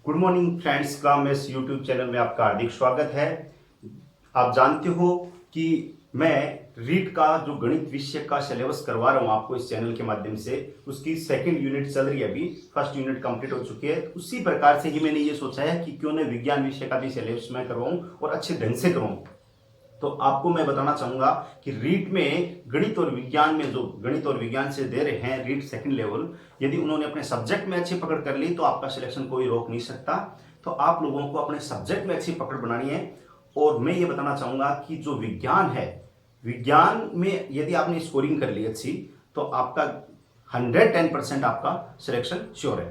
Good morning friends का मैं इस यूट्यूब चैनल में आपका हार्दिक स्वागत है। आप जानते हो कि मैं रीट का जो गणित विषय का सिलेबस करवा रहा हूँ आपको इस चैनल के माध्यम से, उसकी सेकंड यूनिट चल रही है। अभी फर्स्ट यूनिट कंप्लीट हो चुकी है। उसी प्रकार से ही मैंने ये सोचा है कि क्यों न विज्ञान विषय का भी सिलेबस मैं करवाऊँ और अच्छे ढंग से करवाऊँ। तो आपको मैं बताना चाहूंगा कि रीट में गणित और विज्ञान में जो गणित और विज्ञान से दे रहे हैं रीट सेकंड लेवल, यदि उन्होंने अपने सब्जेक्ट में अच्छी पकड़ कर ली तो आपका सिलेक्शन कोई रोक नहीं सकता। तो आप लोगों को अपने सब्जेक्ट में अच्छी पकड़ बनानी है। और मैं ये बताना चाहूंगा कि जो विज्ञान है, विज्ञान में यदि आपने स्कोरिंग कर ली अच्छी तो आपका 110% आपका सिलेक्शन श्योर है।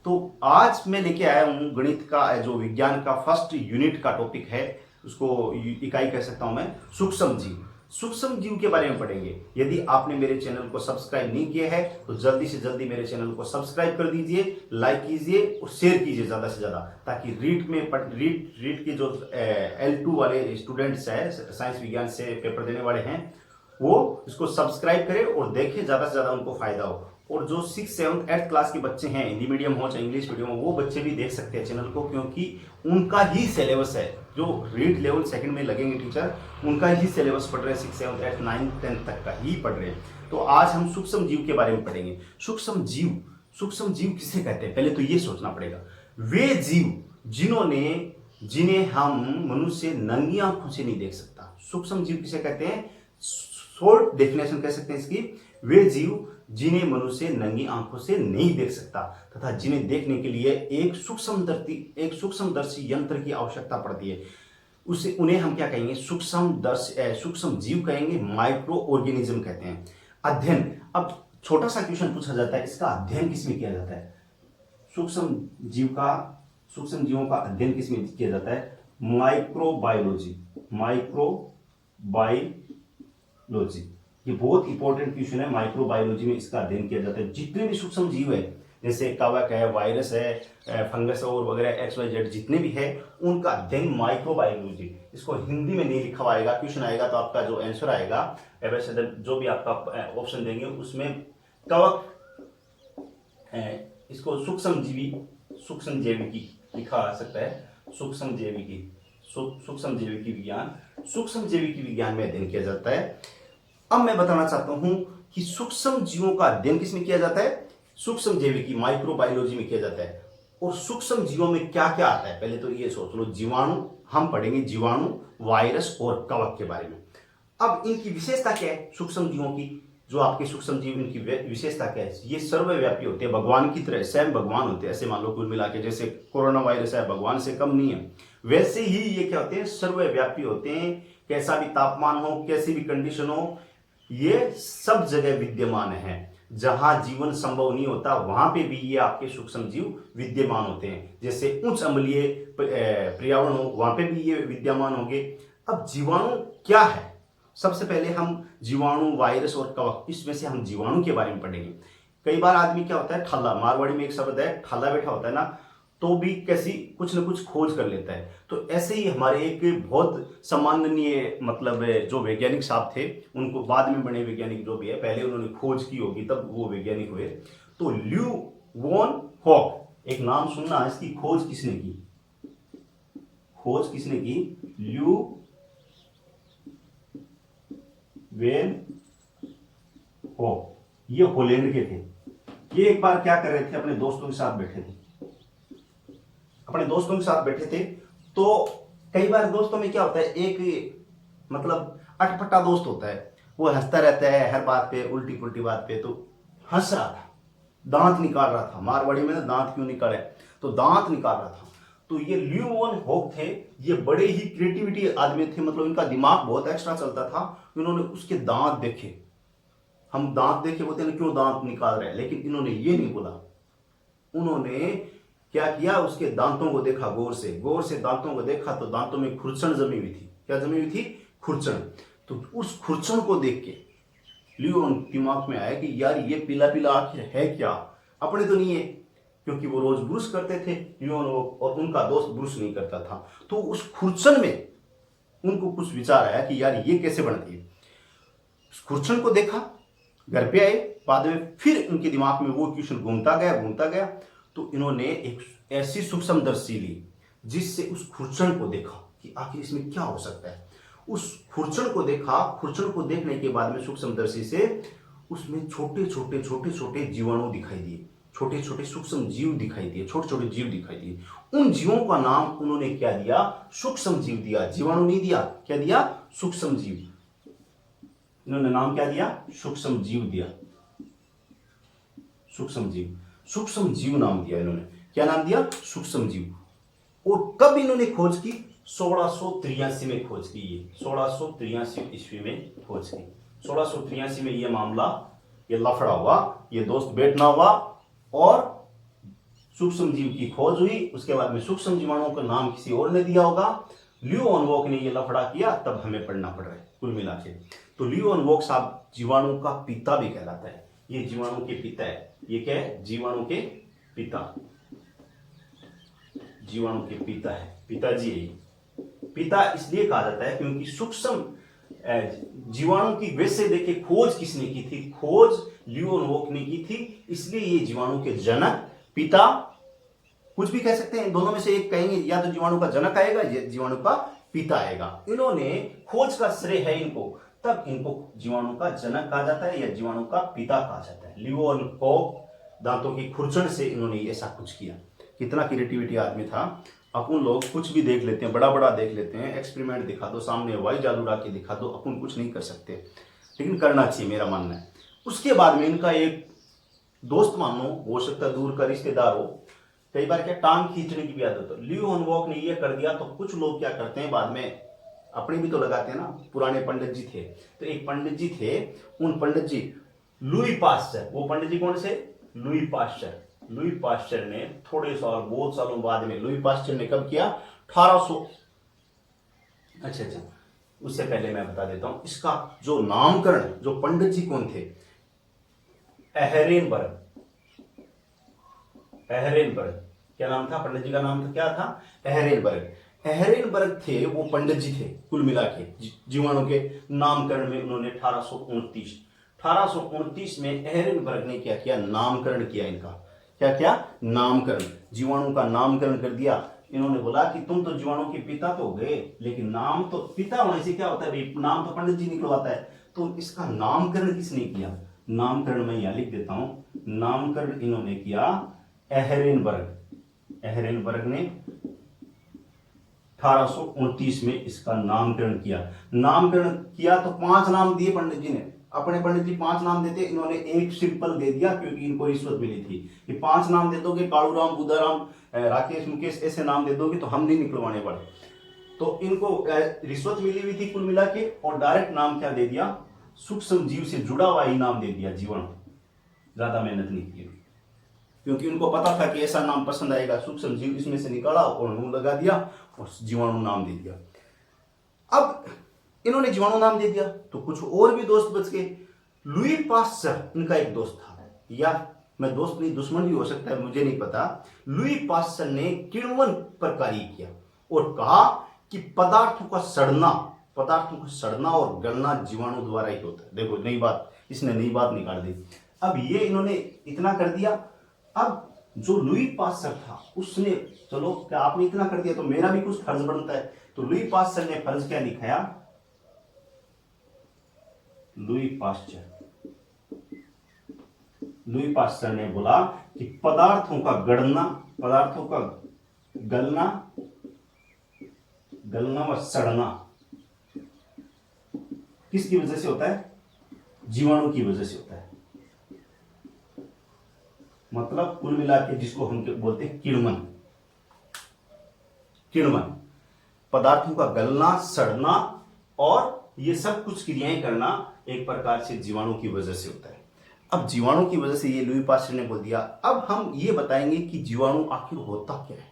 तो आज मैं लेके आया हूं गणित का जो विज्ञान का फर्स्ट यूनिट का टॉपिक है, उसको इकाई कह सकता हूं मैं, सूक्ष्म जीव। सूक्ष्म जीव के बारे में पढ़ेंगे। यदि आपने मेरे चैनल को सब्सक्राइब नहीं किया है तो जल्दी से जल्दी मेरे चैनल को सब्सक्राइब कर दीजिए, लाइक कीजिए और शेयर कीजिए ज्यादा से ज्यादा, ताकि रीट के जो L2 वाले स्टूडेंट्स हैं, साइंस विज्ञान से पेपर देने वाले हैं, वो इसको सब्सक्राइब करें और देखें, ज्यादा से ज्यादा उनको फायदा हो। और जो 6, 7, 8 क्लास के बच्चे हैं, हिंदी मीडियम हो चाहे इंग्लिश मीडियम हो, वो बच्चे भी देख सकते हैं चैनल को, क्योंकि उनका ही सिलेबस है। जो रीड लेवल सेकंड में लगेंगे टीचर, उनका ही सिलेबस पढ़ रहे हैं, 6, 7, 8, 9, 10 तक का ही पढ़ रहे हैं। तो आज हम सूक्ष्म जीव के बारे में पढ़ेंगे। सूक्ष्म जीव किसे कहते हैं, पहले तो ये सोचना पड़ेगा। वे जीव जिन्हें हम मनुष्य नंगी आंखों से नहीं देख सकता, सूक्ष्म जीव किसे कहते हैं। शॉर्ट डेफिनेशन कह सकते हैं इसकी, वे जीव जिन्हें मनुष्य नंगी आंखों से नहीं देख सकता तथा जिन्हें देखने के लिए एक सूक्ष्मदर्शी यंत्र की आवश्यकता पड़ती है, उन्हें हम क्या कहेंगे, सूक्ष्म जीव कहेंगे, माइक्रो ऑर्गेनिज्म कहते हैं। अध्ययन, अब छोटा सा क्वेश्चन पूछा जाता है, इसका अध्ययन किसमें किया जाता है, सूक्ष्म जीवों का अध्ययन किसमें किया जाता है, माइक्रोबायोलॉजी। ये बहुत इंपॉर्टेंट क्वेश्चन है। माइक्रोबायोलॉजी में इसका अध्ययन किया जाता है। जितने भी सूक्ष्म जीव है, जैसे कवक है, वायरस है, फंगस और वगैरह XYZ जितने भी है, उनका अध्ययन माइक्रोबायोलॉजी। इसको हिंदी में नहीं लिखा आएगा, क्वेश्चन आएगा तो आपका जो आंसर आएगा, जो भी आपका ऑप्शन देंगे उसमें कवक, इसको सूक्ष्म जैविकी लिखा आ सकता है। सूक्ष्म जैविकी विज्ञान में अध्ययन किया जाता है। अब मैं बताना चाहता हूं कि सूक्ष्म जीवों का अध्ययन किसमें किया जाता है, सूक्ष्म जैविकी माइक्रोबायोलॉजी में किया जाता है। और सूक्ष्म जीवों में क्या क्या आता है, पहले तो ये सोच लो। जीवाणु, हम पढ़ेंगे जीवाणु, वायरस और कवक के बारे में। अब इनकी विशेषता क्या है, सूक्ष्म जीवों की, जो आपके सूक्ष्म जीव, इनकी विशेषता क्या है, ये सर्वव्यापी होते हैं, भगवान की तरह, स्वयं भगवान होते हैं। ऐसे मान लो कुल मिला के, जैसे कोरोना वायरस है, भगवान से कम नहीं है, वैसे ही ये क्या होते हैं, सर्वव्यापी होते हैं। कैसा भी तापमान हो, कैसी भी कंडीशन हो, ये सब जगह विद्यमान है। जहां जीवन संभव नहीं होता वहां पे भी ये आपके सूक्ष्म जीव विद्यमान होते हैं। जैसे उच्च अम्लीय पर्यावरण हो, वहां पे भी ये विद्यमान होंगे। अब जीवाणु क्या है, सबसे पहले हम जीवाणु, वायरस और कवक, इसमें से हम जीवाणु के बारे में पढ़ेंगे। कई बार आदमी क्या होता है, ठल्ला, मारवाड़ी में एक शब्द है ठल्ला बैठा होता है ना, तो भी कैसी कुछ न कुछ खोज कर लेता है। तो ऐसे ही हमारे एक बहुत सम्माननीय, मतलब जो वैज्ञानिक साहब थे, उनको बाद में बने वैज्ञानिक जो भी है, पहले उन्होंने खोज की होगी तब वो वैज्ञानिक हुए। तो ल्यू वॉन हॉक, एक नाम सुनना, इसकी खोज किसने की, ल्यू वेन हॉक। ये हॉलैंड के थे। ये एक बार क्या कर रहे थे, अपने दोस्तों के साथ बैठे थे। तो कई बार दोस्तों में क्या होता है, एक मतलब अटपटा दोस्त होता है, वो हंसता रहता है हर बात पे, उल्टी पुल्टी बात पे। तो हंस रहा था, दांत निकाल रहा था, मारवाड़ी में दांत क्यों निकाले, तो दांत निकाल रहा था। तो ये ल्यू वॉन हॉक थे, ये बड़े ही क्रिएटिविटी आदमी थे, मतलब इनका दिमाग बहुत एक्स्ट्रा चलता था। इन्होंने उसके दांत देखे, हम दांत देखे बोलते हैं क्यों दांत निकाल रहे हैं, लेकिन इन्होंने ये नहीं बोला। उन्होंने क्या किया, उसके दांतों को देखा, गौर से दांतों को देखा, तो दांतों में खुरचन जमी हुई थी। क्या जमी हुई थी, खुरचन। तो उस खुरचन को देख के लियोन दिमाग में आया कि यार ये पीला पीला आखिर है क्या, अपने तो नहीं है, क्योंकि वो रोज ब्रुश करते थे लियोन, और उनका दोस्त ब्रुश नहीं करता था। तो उस खुरचन में उनको कुछ विचार आया कि यार ये कैसे बनती है। उस खुरचन को देखा, घर पे आए, बाद में फिर उनके दिमाग में वो क्वेश्चन घूमता गया। तो इन्होंने एक ऐसी सूक्ष्मदर्शी ली जिससे उस खुरचन को देखा कि आखिर इसमें क्या हो सकता है। उस खुरचन को देखा, खुरचन को देखने के बाद में सूक्ष्मदर्शी से उसमें छोटे छोटे जीवाणु दिखाई दिए, छोटे छोटे सूक्ष्म जीव दिखाई दिए, छोटे छोटे जीव दिखाई दिए। उन जीवों का नाम उन्होंने क्या दिया? सूक्ष्म जीव दिया। जीवाणु नहीं दिया, क्या दिया? सूक्ष्म जीव। इन्होंने नाम क्या दिया? सूक्ष्म जीव दिया। सूक्ष्म जीव, सूक्ष्म जीव नाम दिया इन्होंने। क्या नाम दिया? सूक्ष्म जीव। और कब इन्होंने खोज की? 1683 में खोज की। ये 1683 ईस्वी में खोज की। 1683 में ये मामला, ये लफड़ा हुआ, ये दोस्त बैठना हुआ और सूक्ष्म जीव की खोज हुई। उसके बाद में सूक्ष्म जीवाणुओं का नाम किसी और ने दिया होगा। लियो वन वोक ने ये लफड़ा किया, तब हमें पढ़ना पड़ रहा है कुल मिला के। तो लियो वन वोक साहब जीवाणु का पिता भी कहलाता है। ये जीवाणु के पिता है। ये क्या है? जीवाणु के पिता। जीवाणु के पिता है, पिताजी है। पिता इसलिए कहा जाता है क्योंकि सूक्ष्म जीवाणु की वैसे देखे खोज किसने की थी? खोज लियो वन वोक ने की थी। इसलिए ये जीवाणु के जनक, पिता, कुछ भी कह सकते हैं, दोनों में से एक कहेंगे। या तो जीवाणु का जनक आएगा या जीवाणु का पिता आएगा। इन्होंने खोज का श्रेय है इनको, तब इनको जीवाणु का जनक कहा जाता है या जीवाणु का पिता कहा जाता है। लियो वन वोक दांतों की खुरचन से इन्होंने ऐसा कुछ किया। कितना क्रिएटिविटी आदमी था। अपन लोग कुछ भी देख लेते हैं, बड़ा बड़ा देख लेते हैं, एक्सपेरिमेंट दिखा दो सामने, हवाई जादू उड़ा के दिखा दो, अपन कुछ नहीं कर सकते, लेकिन करना चाहिए, मेरा मानना है। उसके बाद में इनका एक दोस्त मानो, हो सकता है दूर का रिश्तेदार हो, कई बार क्या टांग खींचने की भी आदत हो। लियो वन वोक ने ये कर दिया तो कुछ लोग क्या करते हैं बाद में अपने भी तो लगाते हैं ना। पुराने पंडित जी थे, तो एक पंडित जी थे, उन पंडित जी लुई पास्चर, वो पंडित जी कौन से? Louis Pasteur. लुई पास्चर ने थोड़े साल, बहुत सालों बाद में, लुई पास्चर ने कब किया? 1800, अच्छा, उससे पहले मैं बता देता हूं इसका जो नामकरण, जो पंडित जी कौन थे? एहरेनबर्ग। एहरेनबर्ग क्या नाम था? पंडित जी का नाम था, क्या था? एहरेनबर्ग। एहरेनबर्ग थे वो पंडित जी थे कुल मिला के। जीवाणु के नामकरण में उन्होंने 1829 में एहरेनबर्ग ने क्या किया? नामकरण किया इनका। क्या क्या? नामकरण। जीवाणु का नामकरण कर दिया। इन्होंने बोला कि तुम तो जीवाणु के पिता तो हो गए, लेकिन नाम तो पिता होने से क्या होता है? नाम तो पंडित जी निकलवाता है। तो इसका नामकरण किसने किया? नामकरण मैं यहां लिख देता हूं। नामकरण इन्होंने किया एहरेनबर्ग। एहरेनबर्ग ने 1829 में इसका नामकरण किया। नामकरण किया तो 5 नाम दिए पंडित जी ने। अपने पंडित जी 5 नाम देते, इन्होंने एक सिंपल दे दिया क्योंकि इनको रिश्वत मिली थी कि 5 नाम दे दोगे, कालूराम, बुद्धाराम, राकेश, मुकेश, ऐसे नाम दे दोगे तो हम नहीं निकलवाने पड़े। तो इनको रिश्वत मिली हुई थी कुल मिला के, और डायरेक्ट नाम क्या दे दिया? सूक्ष्म जीव से जुड़ा हुआ ही नाम दे दिया, जीवाणु। ज्यादा मेहनत नहीं की, क्योंकि उनको पता था कि ऐसा नाम पसंद आएगा। सूक्ष्म जीव इसमें से निकाला और मुंह लगा दिया और जीवाणु नाम दे दिया। अब इन्होंने जीवाणु नाम दे दिया तो कुछ और भी दोस्त बच गए। लुई पास्चर इनका एक दोस्त था, या मैं दोस्त नहीं, दुश्मन भी हो सकता है, मुझे नहीं पता। लुई पास्चर ने किण्वन पर कार्य किया और कहा कि पदार्थों का सड़ना और गलना जीवाणु द्वारा ही होता है। देखो नई बात, इसने नई बात निकाल दी। अब ये इन्होंने इतना कर दिया। अब जो लुई पास्चर था उसने, चलो क्या आपने इतना कर दिया तो मेरा भी कुछ फर्ज बनता है। तो लुई पास्चर ने फर्ज क्या दिखाया? लुई पास्चर ने बोला कि पदार्थों का गलना व सड़ना किसकी वजह से होता है? जीवाणु की वजह से होता है। मतलब कुल मिला के जिसको हम बोलते हैं किण्वन। पदार्थों का गलना, सड़ना और ये सब कुछ क्रियाएं करना एक प्रकार से जीवाणु की वजह से होता है। अब जीवाणु की वजह से ये लुई पास्चर ने बोल दिया। अब हम ये बताएंगे कि जीवाणु आखिर होता क्या है।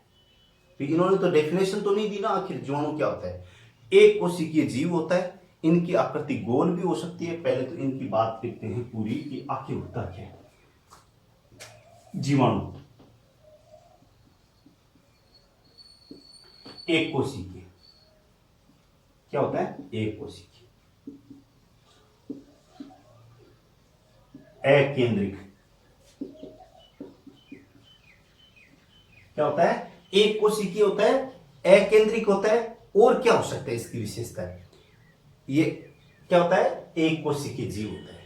तो इन्होंने तो डेफिनेशन तो नहीं दी ना, आखिर जीवाणु क्या होता है। एक कोशिकीय जीव होता है, इनकी आकृति गोल भी हो सकती है। पहले तो इनकी बात करते हैं पूरी कि आखिर होता क्या है जीवाणु। एक कोशिकीय क्या होता है? एक कोशिकीय, अकेंद्रिक। क्या होता है, एक कोशिकीय होता है, अकेंद्रिक होता है, और क्या हो सकता है इसकी विशेषता, ये क्या होता है, एक कोशिकीय जीव होता है,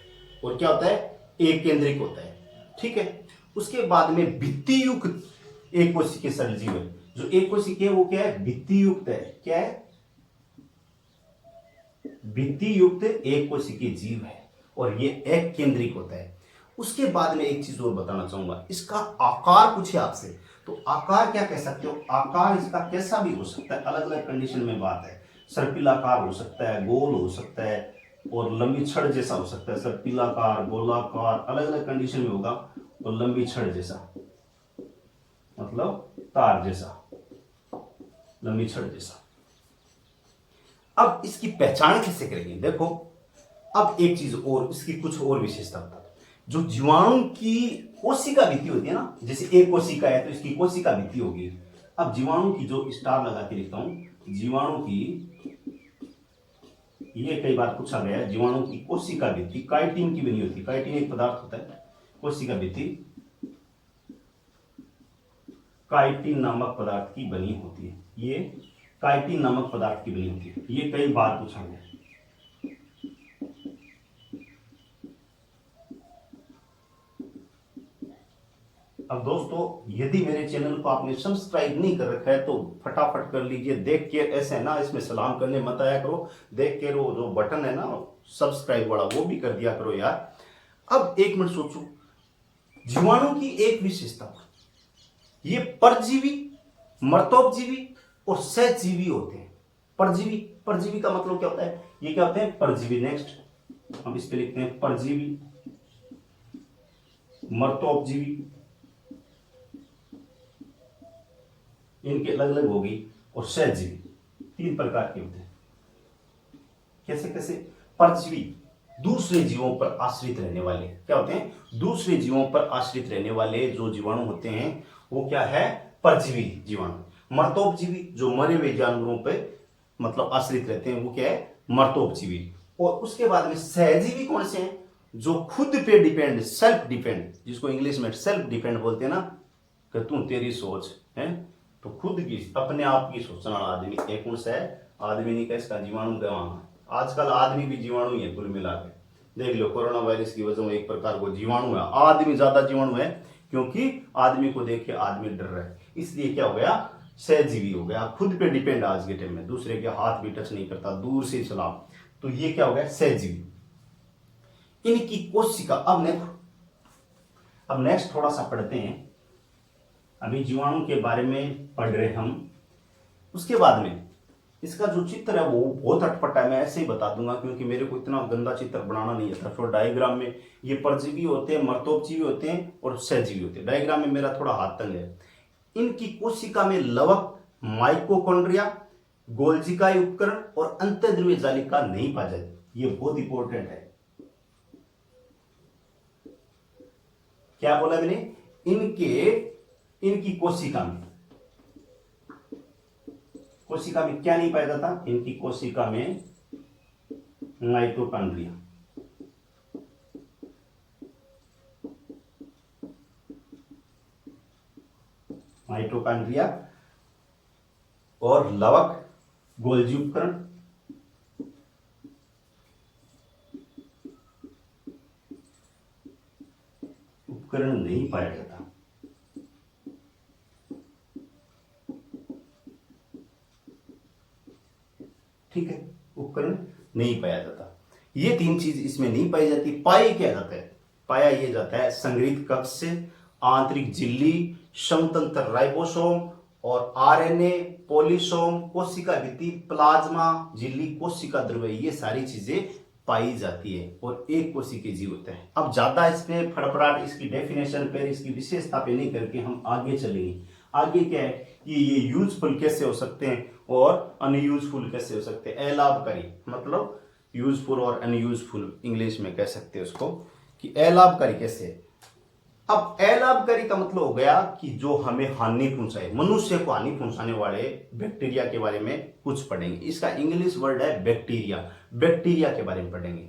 और क्या होता है, एक केंद्रिक होता है। ठीक है, उसके बाद में भित्ति युक्त एक कोशिकीय सरल जीव है। जो एक कोशिकीय है वो क्या है, भित्ति युक्त है। क्या है, भित्ति युक्त एक कोशिकीय जीव है, और ये एक केंद्रिक होता है। उसके बाद में एक चीज और बताना चाहूंगा, इसका आकार पूछे आपसे तो आकार क्या कह सकते हो, आकार इसका कैसा भी हो सकता है, अलग अलग कंडीशन में बात है। सर्पिलाकार हो सकता है, गोल हो सकता है, और लंबी छड़ जैसा हो सकता है। सर्पिलाकार, गोलाकार, अलग अलग कंडीशन में होगा। और लंबी छड़ जैसा मतलब तार जैसा, लंबी छड़ जैसा। अब इसकी पहचान कैसे करेंगे, देखो अब एक चीज और, इसकी कुछ और विशेषता बता दो। जो जीवाणु की कोशिका भित्ति होती है ना, जैसे एक कोशिका है तो इसकी कोशिका भित्ति होगी। अब जीवाणु की, जो स्टार लगा के लिखता हूं, जीवाणु की, ये कई बार पूछा गया है, जीवाणु की कोशिका भित्ति काइटिन की बनी होती है। काइटिन एक पदार्थ होता है, कोशिका भित्ति काइटिन नामक पदार्थ की बनी होती है। ये काइटिन नामक पदार्थ की बनी होती है, ये कई बार पूछा गया। अब दोस्तों, यदि मेरे चैनल को आपने सब्सक्राइब नहीं कर रखा है तो फटाफट कर लीजिए। देख के ऐसे है ना, इसमें सलाम करने मत आया करो, देख के वो जो बटन है ना सब्सक्राइब वाला, वो भी कर दिया करो यार। अब एक मिनट सोचो, जीवाणु की एक विशेषता, ये परजीवी, मर्तोपजीवी और सहजीवी होते हैं। परजीवी, परजीवी का मतलब क्या होता है, ये क्या होते हैं, परजीवी। नेक्स्ट हम इस पे लिखते हैं परजीवी, मर्तोपजीवी, इनके अलग अलग होगी, और सहजीवी, तीन प्रकार के होते हैं। कैसे कैसे, परजीवी दूसरे जीवों पर आश्रित रहने वाले, क्या होते हैं, दूसरे जीवों पर आश्रित रहने वाले जो जीवाणु होते हैं वो क्या है, परजीवी जीवाणु। मर्तोपजीवी जो मरे हुए जानवरों पे मतलब आश्रित रहते हैं वो क्या है, मर्तोपजीवी। और उसके बाद में सहजीवी कौन से हैं, जो खुद पे डिपेंड, सेल्फ डिपेंड, जिसको इंग्लिश में सेल्फ डिपेंड बोलते हैं ना, कि तू तेरी सोच है तो खुद की, अपने आप की सोचना आदमी। एक कौन सा है, आदमी नहीं का, इसका जीवाणु का वहां। आजकल आदमी भी जीवाणु ही है कुल मिला के। देख लो, कोरोना वायरस की वजह से एक प्रकार को जीवाणु है, आदमी ज्यादा जीवाणु है, क्योंकि आदमी को देख के आदमी डर रहा है, इसलिए क्या हो गया, सहजीवी हो गया, खुद पे डिपेंड। आज के टाइम में दूसरे के हाथ भी टच नहीं करता, दूर से सलाम, तो ये क्या हो गया, सहजीवी। इनकी कोशिका, अब नेक्स्ट थोड़ा सा पढ़ते हैं। अभी जीवाणु के बारे में पढ़ रहे हम, उसके बाद में इसका जो चित्र है वो बहुत अटपटा है, मैं ऐसे ही बता दूंगा क्योंकि मेरे को इतना गंदा चित्र बनाना नहीं आता। तो डायग्राम में ये परजीवी होते हैं, मर्तोपजीवी होते हैं और सहजीवी होते हैं। डायग्राम में मेरा थोड़ा हाथ तंग है। इनकी कोशिका में लवक, माइटोकॉन्ड्रिया, गोल्जिकाई उपकरण और अंतःध्रुवीय जालिका नहीं पाया जाता। ये बहुत इंपॉर्टेंट है। क्या बोला मैंने, इनकी कोशिका में क्या नहीं पाया जाता, इनकी कोशिका में माइटोकॉन्ड्रिया, और लवक, गोल्जी उपकरण नहीं पाया जाता। ठीक है, उपकरण नहीं पाया जाता। ये तीन चीज इसमें नहीं पाई जाती। पाया क्या जाता है, पाया ये जाता है संग्रहित कक्ष से, आंतरिक झिल्ली, समतंत्र राइबोसोम और आरएनए, पॉलीसोम, कोशिका भित्ति, प्लाज्मा झिल्ली, कोशिका द्रव्य, ये सारी चीजें पाई जाती है और एक कोशिकीय जीव होता है। अब ज्यादा इस पे फड़फड़ाट, इसकी डेफिनेशन पे, इसकी विशेषता पे नहीं करके हम आगे चलेंगे। आगे क्या है कि ये यूजफुल कैसे हो सकते हैं और अनयूजफुल कैसे हो सकते हैं। अलाभकारी मतलब यूजफुल और अनयूजफुल इंग्लिश में कह सकते हैं उसको, कि अलाभकारी कैसे है। अब अलाभकारी का मतलब हो गया कि जो हमें हानि पहुंचाए, मनुष्य को हानि पहुंचाने वाले बैक्टीरिया के बारे में कुछ पढ़ेंगे। इसका इंग्लिश वर्ड है बैक्टीरिया, बैक्टीरिया के बारे में पढ़ेंगे।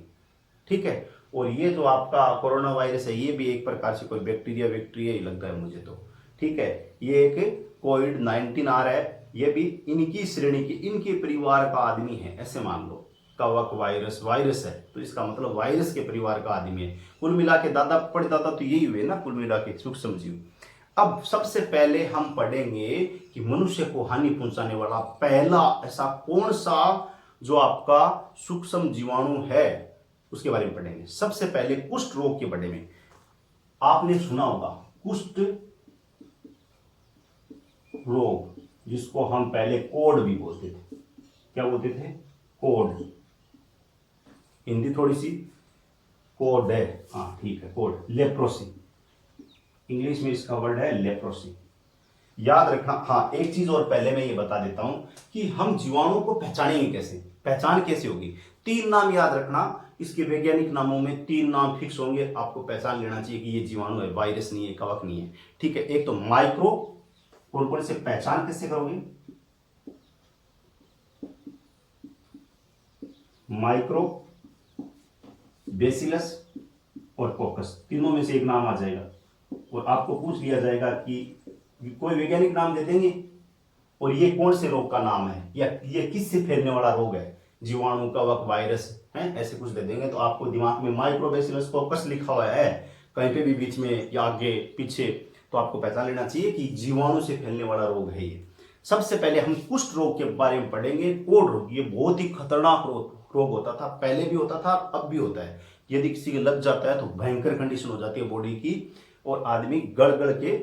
ठीक है, और ये जो आपका कोरोना वायरस है ये भी एक प्रकार से कोई बैक्टीरिया ही लगता है मुझे तो। ठीक है, ये एक कोविड-19 आ रहा है, ये भी इनकी श्रेणी के, इनके परिवार का आदमी है, ऐसे मान लो। कवक वायरस वायरस है तो इसका मतलब वायरस के परिवार का आदमी है। कुल मिला के दादा परदादा तो यही हुए ना, कुल मिला के सूक्ष्म जीव। अब सबसे पहले हम पढ़ेंगे कि मनुष्य को हानि पहुंचाने वाला पहला ऐसा कौन सा जो आपका सूक्ष्म जीवाणु है उसके बारे में पढ़ेंगे। सबसे पहले कुष्ठ रोग के बारे में आपने सुना होगा, कुष्ठ रोग, जिसको हम पहले कोढ़ भी बोलते थे। क्या बोलते थे? कोढ़। हिंदी थोड़ी सी कोढ़ है, हाँ ठीक है, कोढ़। लेप्रोसी, इंग्लिश में इसका वर्ड है लेप्रोसी। याद रखना। हाँ, एक चीज और पहले मैं ये बता देता हूं कि हम जीवाणु को पहचानेंगे कैसे, पहचान कैसे होगी। 3 नाम याद रखना, इसके वैज्ञानिक नामों में 3 नाम फिक्स होंगे, आपको पहचान लेना चाहिए कि ये जीवाणु है, वायरस नहीं है, कवक नहीं है, ठीक है। एक तो माइक्रो, कौन कौन से पहचान कैसे करोगे? माइक्रो, बेसिलस और कोकस, तीनों में से एक नाम आ जाएगा और आपको पूछ लिया जाएगा कि कोई वैज्ञानिक नाम दे देंगे और ये कौन से रोग का नाम है या ये किससे फैलने वाला रोग है, जीवाणु, कवक, वायरस है, ऐसे कुछ दे देंगे तो आपको दिमाग में माइक्रोबैसिलस कोकस लिखा हुआ है कहीं पे भी बीच में या आगे पीछे, तो आपको पहचान लेना चाहिए कि जीवाणु से फैलने वाला रोग है ये। सबसे पहले हम कुष्ठ रोग के बारे में पढ़ेंगे। कोढ़ रोग, ये बहुत ही खतरनाक रोग होता था, पहले भी होता था, अब भी होता है। यदि किसी के लग जाता है तो भयंकर कंडीशन हो जाती है बॉडी की और आदमी गड़ गड़ के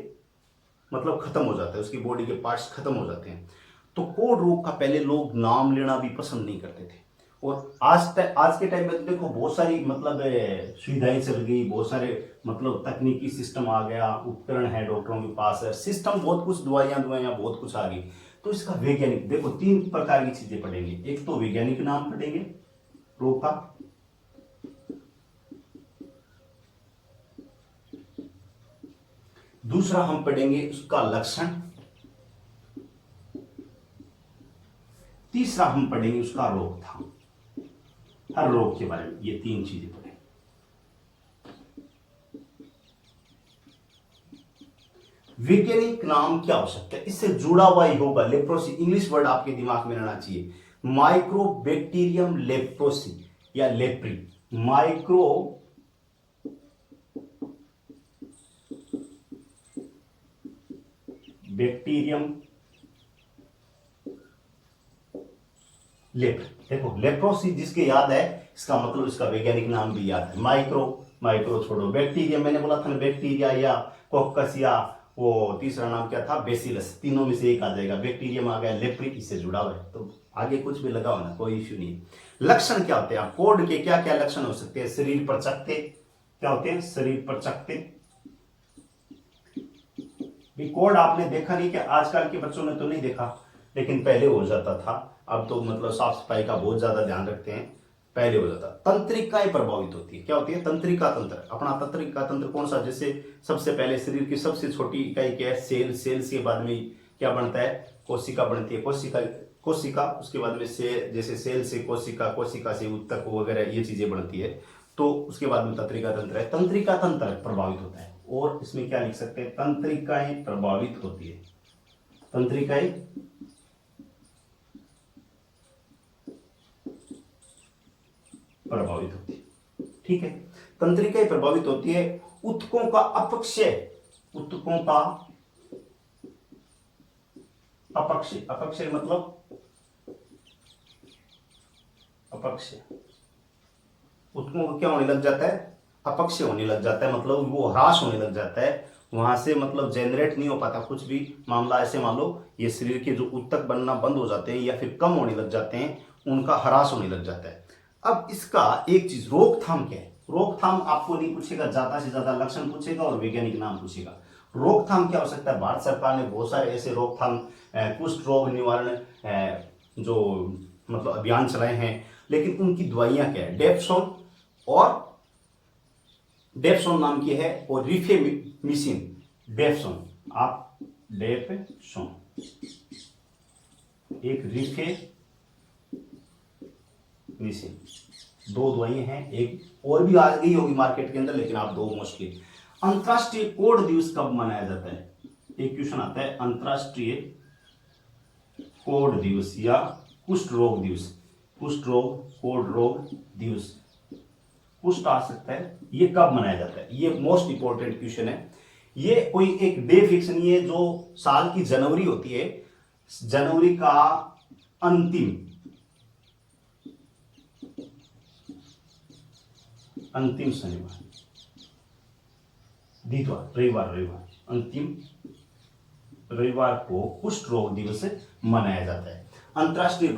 मतलब खत्म हो जाता है, उसकी बॉडी के पार्ट्स खत्म हो जाते हैं। तो कोढ़ रोग का पहले लोग नाम लेना भी पसंद नहीं करते थे और आज के टाइम में तो देखो बहुत सारी मतलब सुविधाएं चल गई, बहुत सारे मतलब तकनीकी सिस्टम आ गया, उपकरण है डॉक्टरों के पास है, सिस्टम बहुत कुछ, दवाइयां बहुत कुछ आ गई। तो इसका वैज्ञानिक देखो 3 प्रकार की चीजें पढ़ेंगे। एक तो वैज्ञानिक नाम पढ़ेंगे रोग का, दूसरा हम पढ़ेंगे उसका लक्षण, तीसरा हम पढ़ेंगे उसका रोकथाम। हर रोग के बारे में ये 3 चीजें पढ़ेंगे। वैज्ञानिक नाम क्या हो सकता है, इससे जुड़ा हुआ ही होगा लेप्रोसी, इंग्लिश वर्ड आपके दिमाग में रहना चाहिए, माइक्रोबैक्टीरियम लेप्रोसी या लेप्री। माइक्रो बैक्टीरियम लेप्र, देखो लेप्रोसी जिसके याद है इसका मतलब इसका वैज्ञानिक नाम भी याद है। माइक्रो छोड़ो, बैक्टीरियम मैंने बोला था ना, बैक्टीरिया या कोकस या वो तीसरा नाम क्या था, बेसिलस, तीनों में से एक आ जाएगा। बैक्टीरियम आ गया, लेप्री इससे जुड़ा हुआ है, तो आगे कुछ भी लगाओ ना, कोई इश्यू नहीं। लक्षण क्या होते हैं, कोढ़ के क्या क्या लक्षण हो सकते हैं? शरीर पर चकत्ते, क्या होते हैं? शरीर पर चकत्ते। कोढ़ आपने देखा नहीं कि आजकल के बच्चों ने तो नहीं देखा, लेकिन पहले हो जाता था। अब तो मतलब साफ सफाई का बहुत ज्यादा ध्यान रखते हैं, पहले हो जाता। तंत्रिकाएं प्रभावित होती है, क्या होती है? तंत्रिका तंत्र। अपना तंत्रिका तंत्र कौन सा? जैसे सबसे पहले शरीर की सबसे छोटी इकाई क्या है? सेल। सेल के बाद में क्या बनता है? कोशिका बनती है। कोशिका उसके बाद में सेल, जैसे सेल से कोशिका, कोशिका से ऊतक वगैरह ये चीजें बनती है, तो उसके बाद में तंत्रिका तंत्र है। तंत्रिका तंत्र प्रभावित होता है और इसमें क्या लिख सकते हैं? तंत्रिकाएं प्रभावित होती है। तंत्रिकाएं प्रभावित होती है, ठीक है। तंत्रिकाएं प्रभावित होती है। ऊतकों का अपक्षय, ऊतकों का अपक्षय, अपक्षय मतलब अपक्षय, ऊतकों को क्या होने लग जाता है? अपक्षय होने लग जाता है, मतलब वो ह्रास होने लग जाता है, वहां से मतलब जनरेट नहीं हो पाता कुछ भी मामला। ऐसे मान लो ये शरीर के जो ऊतक बनना बंद हो जाते हैं या फिर कम होने लग जाते हैं, उनका ह्रास होने लग जाता है। अब इसका एक चीज रोकथाम क्या है? रोकथाम आपको नहीं पूछेगा, ज्यादा से ज्यादा लक्षण पूछेगा और वैज्ञानिक नाम पूछेगा। रोकथाम क्या हो सकता है? भारत सरकार ने बहुत सारे ऐसे रोकथाम कुष्ठ रोग निवारण जो मतलब अभियान चलाए हैं, लेकिन उनकी दवाइयां क्या है? डेप्सोन और डेप्सोन नाम की है और रिफेमिसिन। डेप्सोन, आप डेप्सोन, एक रिफेमिसिन, 2 दवाइयां हैं। एक और भी आ गई होगी मार्केट के अंदर, लेकिन आप 2 मोस्टली। अंतरराष्ट्रीय कोढ़ दिवस कब मनाया जाता है? एक क्वेश्चन आता है अंतर्राष्ट्रीय कोढ़ दिवस या कुष्ठ रोग दिवस, कुष्ठ रोग, कोढ़ रोग दिवस, कुष्ठ आ सकता है, ये कब मनाया जाता है? ये मोस्ट इंपॉर्टेंट क्वेश्चन है। ये कोई एक डे फिक्स नहीं है, जो साल की जनवरी होती है, जनवरी का अंतिम शनिवार, रविवार अंतिम रविवार को कुष्ठ रोग दिवस मनाया जाता है। अंतर्राष्ट्रीय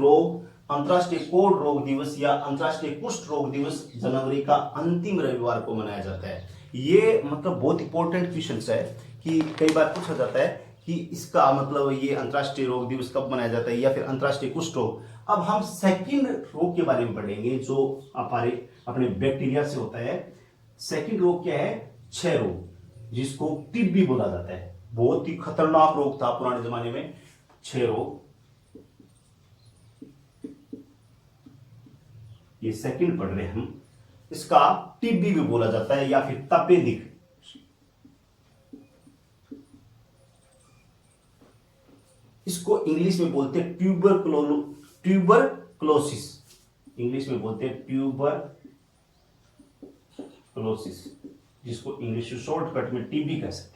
कोढ़ रोग दिवस या अंतर्राष्ट्रीय कुष्ठ रोग दिवस जनवरी का अंतिम रविवार को मनाया जाता है। ये मतलब बहुत इंपॉर्टेंट क्वेश्चन है कि कई बार पूछा जाता है कि इसका मतलब ये अंतर्राष्ट्रीय रोग दिवस कब मनाया जाता है या फिर अंतर्राष्ट्रीय कुष्ठ रोग। अब हम सेकंड रोग के बारे में पढ़ेंगे जो हमारे अपने बैक्टीरिया से होता है। सेकंड रोग क्या है? क्षय रोग, जिसको टीबी बोला जाता है। बहुत ही खतरनाक रोग था पुराने जमाने में, क्षय रोग। ये सेकंड पढ़ रहे हैं हम। इसका टीबी भी बोला जाता है या फिर तपेदिक। इसको इंग्लिश में बोलते हैं ट्यूबरक्लोसिस, इंग्लिश में बोलते हैं ट्यूबरक्लोसिस, जिसको इंग्लिश शॉर्टकट में टीबी कह सकते हैं।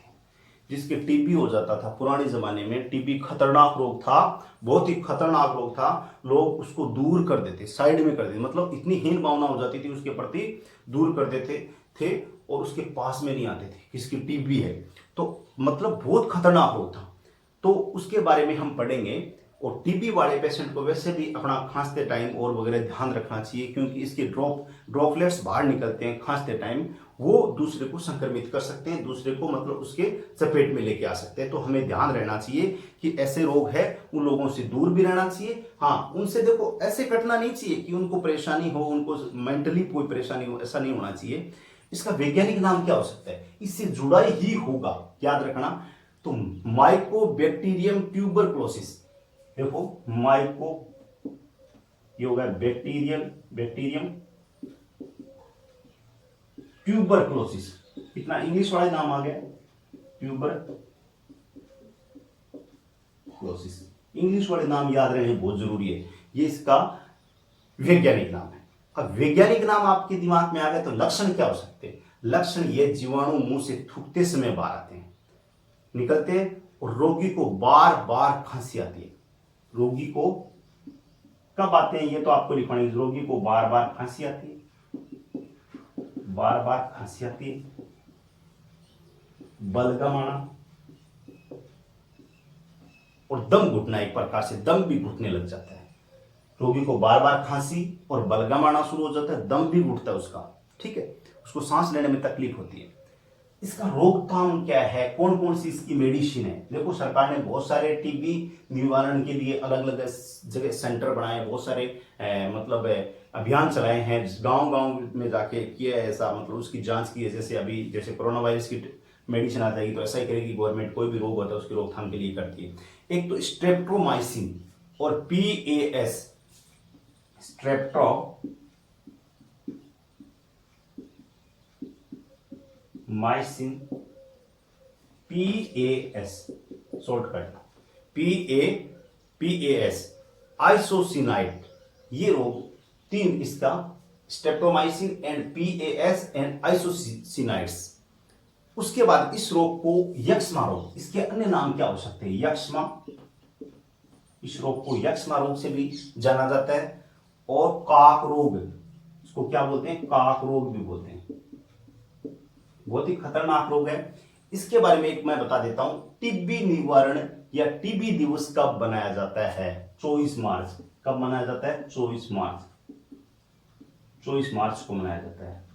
जिसके टीबी हो जाता था पुराने जमाने में, टीबी खतरनाक रोग था, बहुत ही खतरनाक रोग था। लोग उसको दूर कर देते, साइड में कर देते, मतलब इतनी हीन भावना हो जाती थी उसके प्रति, दूर कर देते थे और उसके पास में नहीं आते थे किसकी टीबी है। तो मतलब बहुत खतरनाक रोग था, तो उसके बारे में हम पढ़ेंगे। और टीबी वाले पेशेंट को वैसे भी अपना खांसते टाइम और वगैरह ध्यान रखना चाहिए, क्योंकि इसके ड्रॉपलेट्स बाहर निकलते हैं खांसते टाइम, वो दूसरे को संक्रमित कर सकते हैं, दूसरे को मतलब उसके चपेट में लेके आ सकते हैं। तो हमें ध्यान रहना चाहिए कि ऐसे रोग है उन लोगों से दूर भी रहना चाहिए। हाँ, उनसे देखो ऐसे कटना नहीं चाहिए कि उनको परेशानी हो, उनको मेंटली कोई परेशानी हो, ऐसा नहीं होना चाहिए। इसका वैज्ञानिक नाम क्या हो सकता है? इससे जुड़ा ही होगा, याद रखना। तो माइकोबैक्टीरियम ट्यूबरक्लोसिस, देखो माइको, ये होगा बैक्टीरियम ट्यूबरक्लोसिस। इतना इंग्लिश वाला नाम आ गया, ट्यूबरक्लोसिस। इंग्लिश वाले नाम याद रहने बहुत जरूरी है। ये इसका वैज्ञानिक नाम है। अब वैज्ञानिक नाम आपके दिमाग में आ गया तो लक्षण क्या हो सकते हैं? लक्षण ये जीवाणु मुंह से थूकते समय बाहर आते हैं, निकलते हैं, और रोगी को बार बार खांसी आती है। रोगी को कब आते हैं ये तो आपको लिखना है। रोगी को बार बार खांसी आती है, बार बार खांसी आती है, बलगम आना और दम घुटना, एक प्रकार से दम भी घुटने लग जाता है। रोगी को बार बार खांसी और बलगम आना शुरू हो जाता है, दम भी घुटता है उसका, ठीक है, उसको सांस लेने में तकलीफ होती है। इसका रोकथाम क्या है? कौन कौन सी इसकी मेडिसिन है? देखो सरकार ने बहुत सारे टीबी निवारण के लिए अलग अलग जगह सेंटर बनाए, बहुत सारे मतलब अभियान चलाए हैं, गांव गांव में जाके किया है ऐसा, मतलब उसकी जांच की है। जैसे अभी जैसे कोरोना वायरस की मेडिसिन आ जाएगी तो ऐसा ही करेगी गवर्नमेंट, कोई भी रोग होता है उसकी रोकथाम के लिए करती है। एक तो स्ट्रेप्टोमाइसिन और PAS, streptomycin, PAS shortcut, PAS आइसोसिनाइड। ये रोग तीन, इसका स्ट्रेप्टोमाइसिन एंड PAS एंड आइसोसिनाइड्स। उसके बाद इस रोग को यक्ष्मा रोग, इसके अन्य नाम क्या हो सकते हैं? यक्ष्मा, इस रोग को यक्ष्मा रोग से भी जाना जाता है। और काक रोग, इसको क्या बोलते हैं? काक रोग भी बोलते हैं, बहुत ही खतरनाक रोग है। इसके बारे में एक मैं बता देता हूं। टीबी निवारण या टीबी दिवस कब मनाया जाता है? 24 मार्च। कब मनाया जाता है? 24 मार्च, 24 मार्च को मनाया जाता है।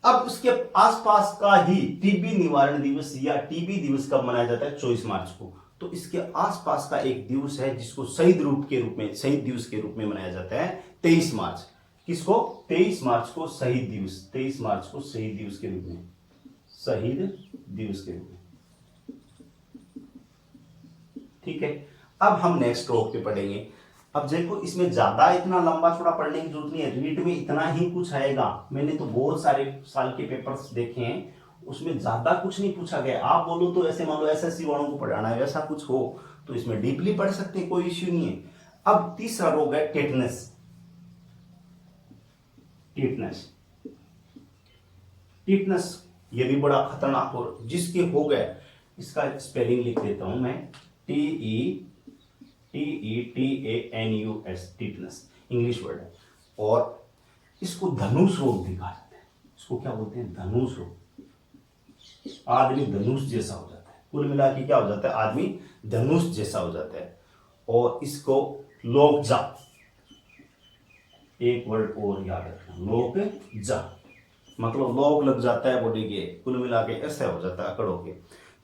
अब उसके आसपास का ही टीबी निवारण दिवस या टीबी दिवस कब मनाया जाता है? 24 मार्च को। तो इसके आसपास का एक दिवस है जिसको शहीद दिवस के रूप में मनाया जाता है, 23 मार्च। किसको? 23 मार्च को शहीद दिवस, 23 मार्च को शहीद दिवस के रूप में, शहीद दिवस के रूप में, ठीक है। अब हम नेक्स्ट रोग पे पढ़ेंगे। अब देखो इसमें ज्यादा इतना लंबा चौड़ा पढ़ने की जरूरत नहीं है, रीट में इतना ही कुछ आएगा। मैंने तो बहुत सारे साल के पेपर्स देखे हैं उसमें ज्यादा कुछ नहीं पूछा गया। आप बोलो तो ऐसे मान लो एसएससी वालों को पढ़ाना है, वैसा कुछ हो तो इसमें डीपली पढ़ सकते हैं, कोई इश्यू नहीं है। अब तीसरा रोग है टेटनस। टेटनस, टेटनस ये भी बड़ा खतरनाक, और जिसके हो गए, इसका स्पेलिंग लिख देता हूं मैं, TETANUS, टेटनस इंग्लिश वर्ड है। और इसको धनुष रोग भी कहा जाता है। इसको क्या बोलते हैं? धनुष रोग। आदमी धनुष जैसा हो जाता है, कुल मिला के क्या हो जाता है? आदमी धनुष जैसा हो जाता है। और इसको लोकजा, एक वर्ड और याद रखना, लोकजा मतलब लोग लग जाता है बॉडी के, कुल मिला के ऐसा हो जाता है अकड़ों के।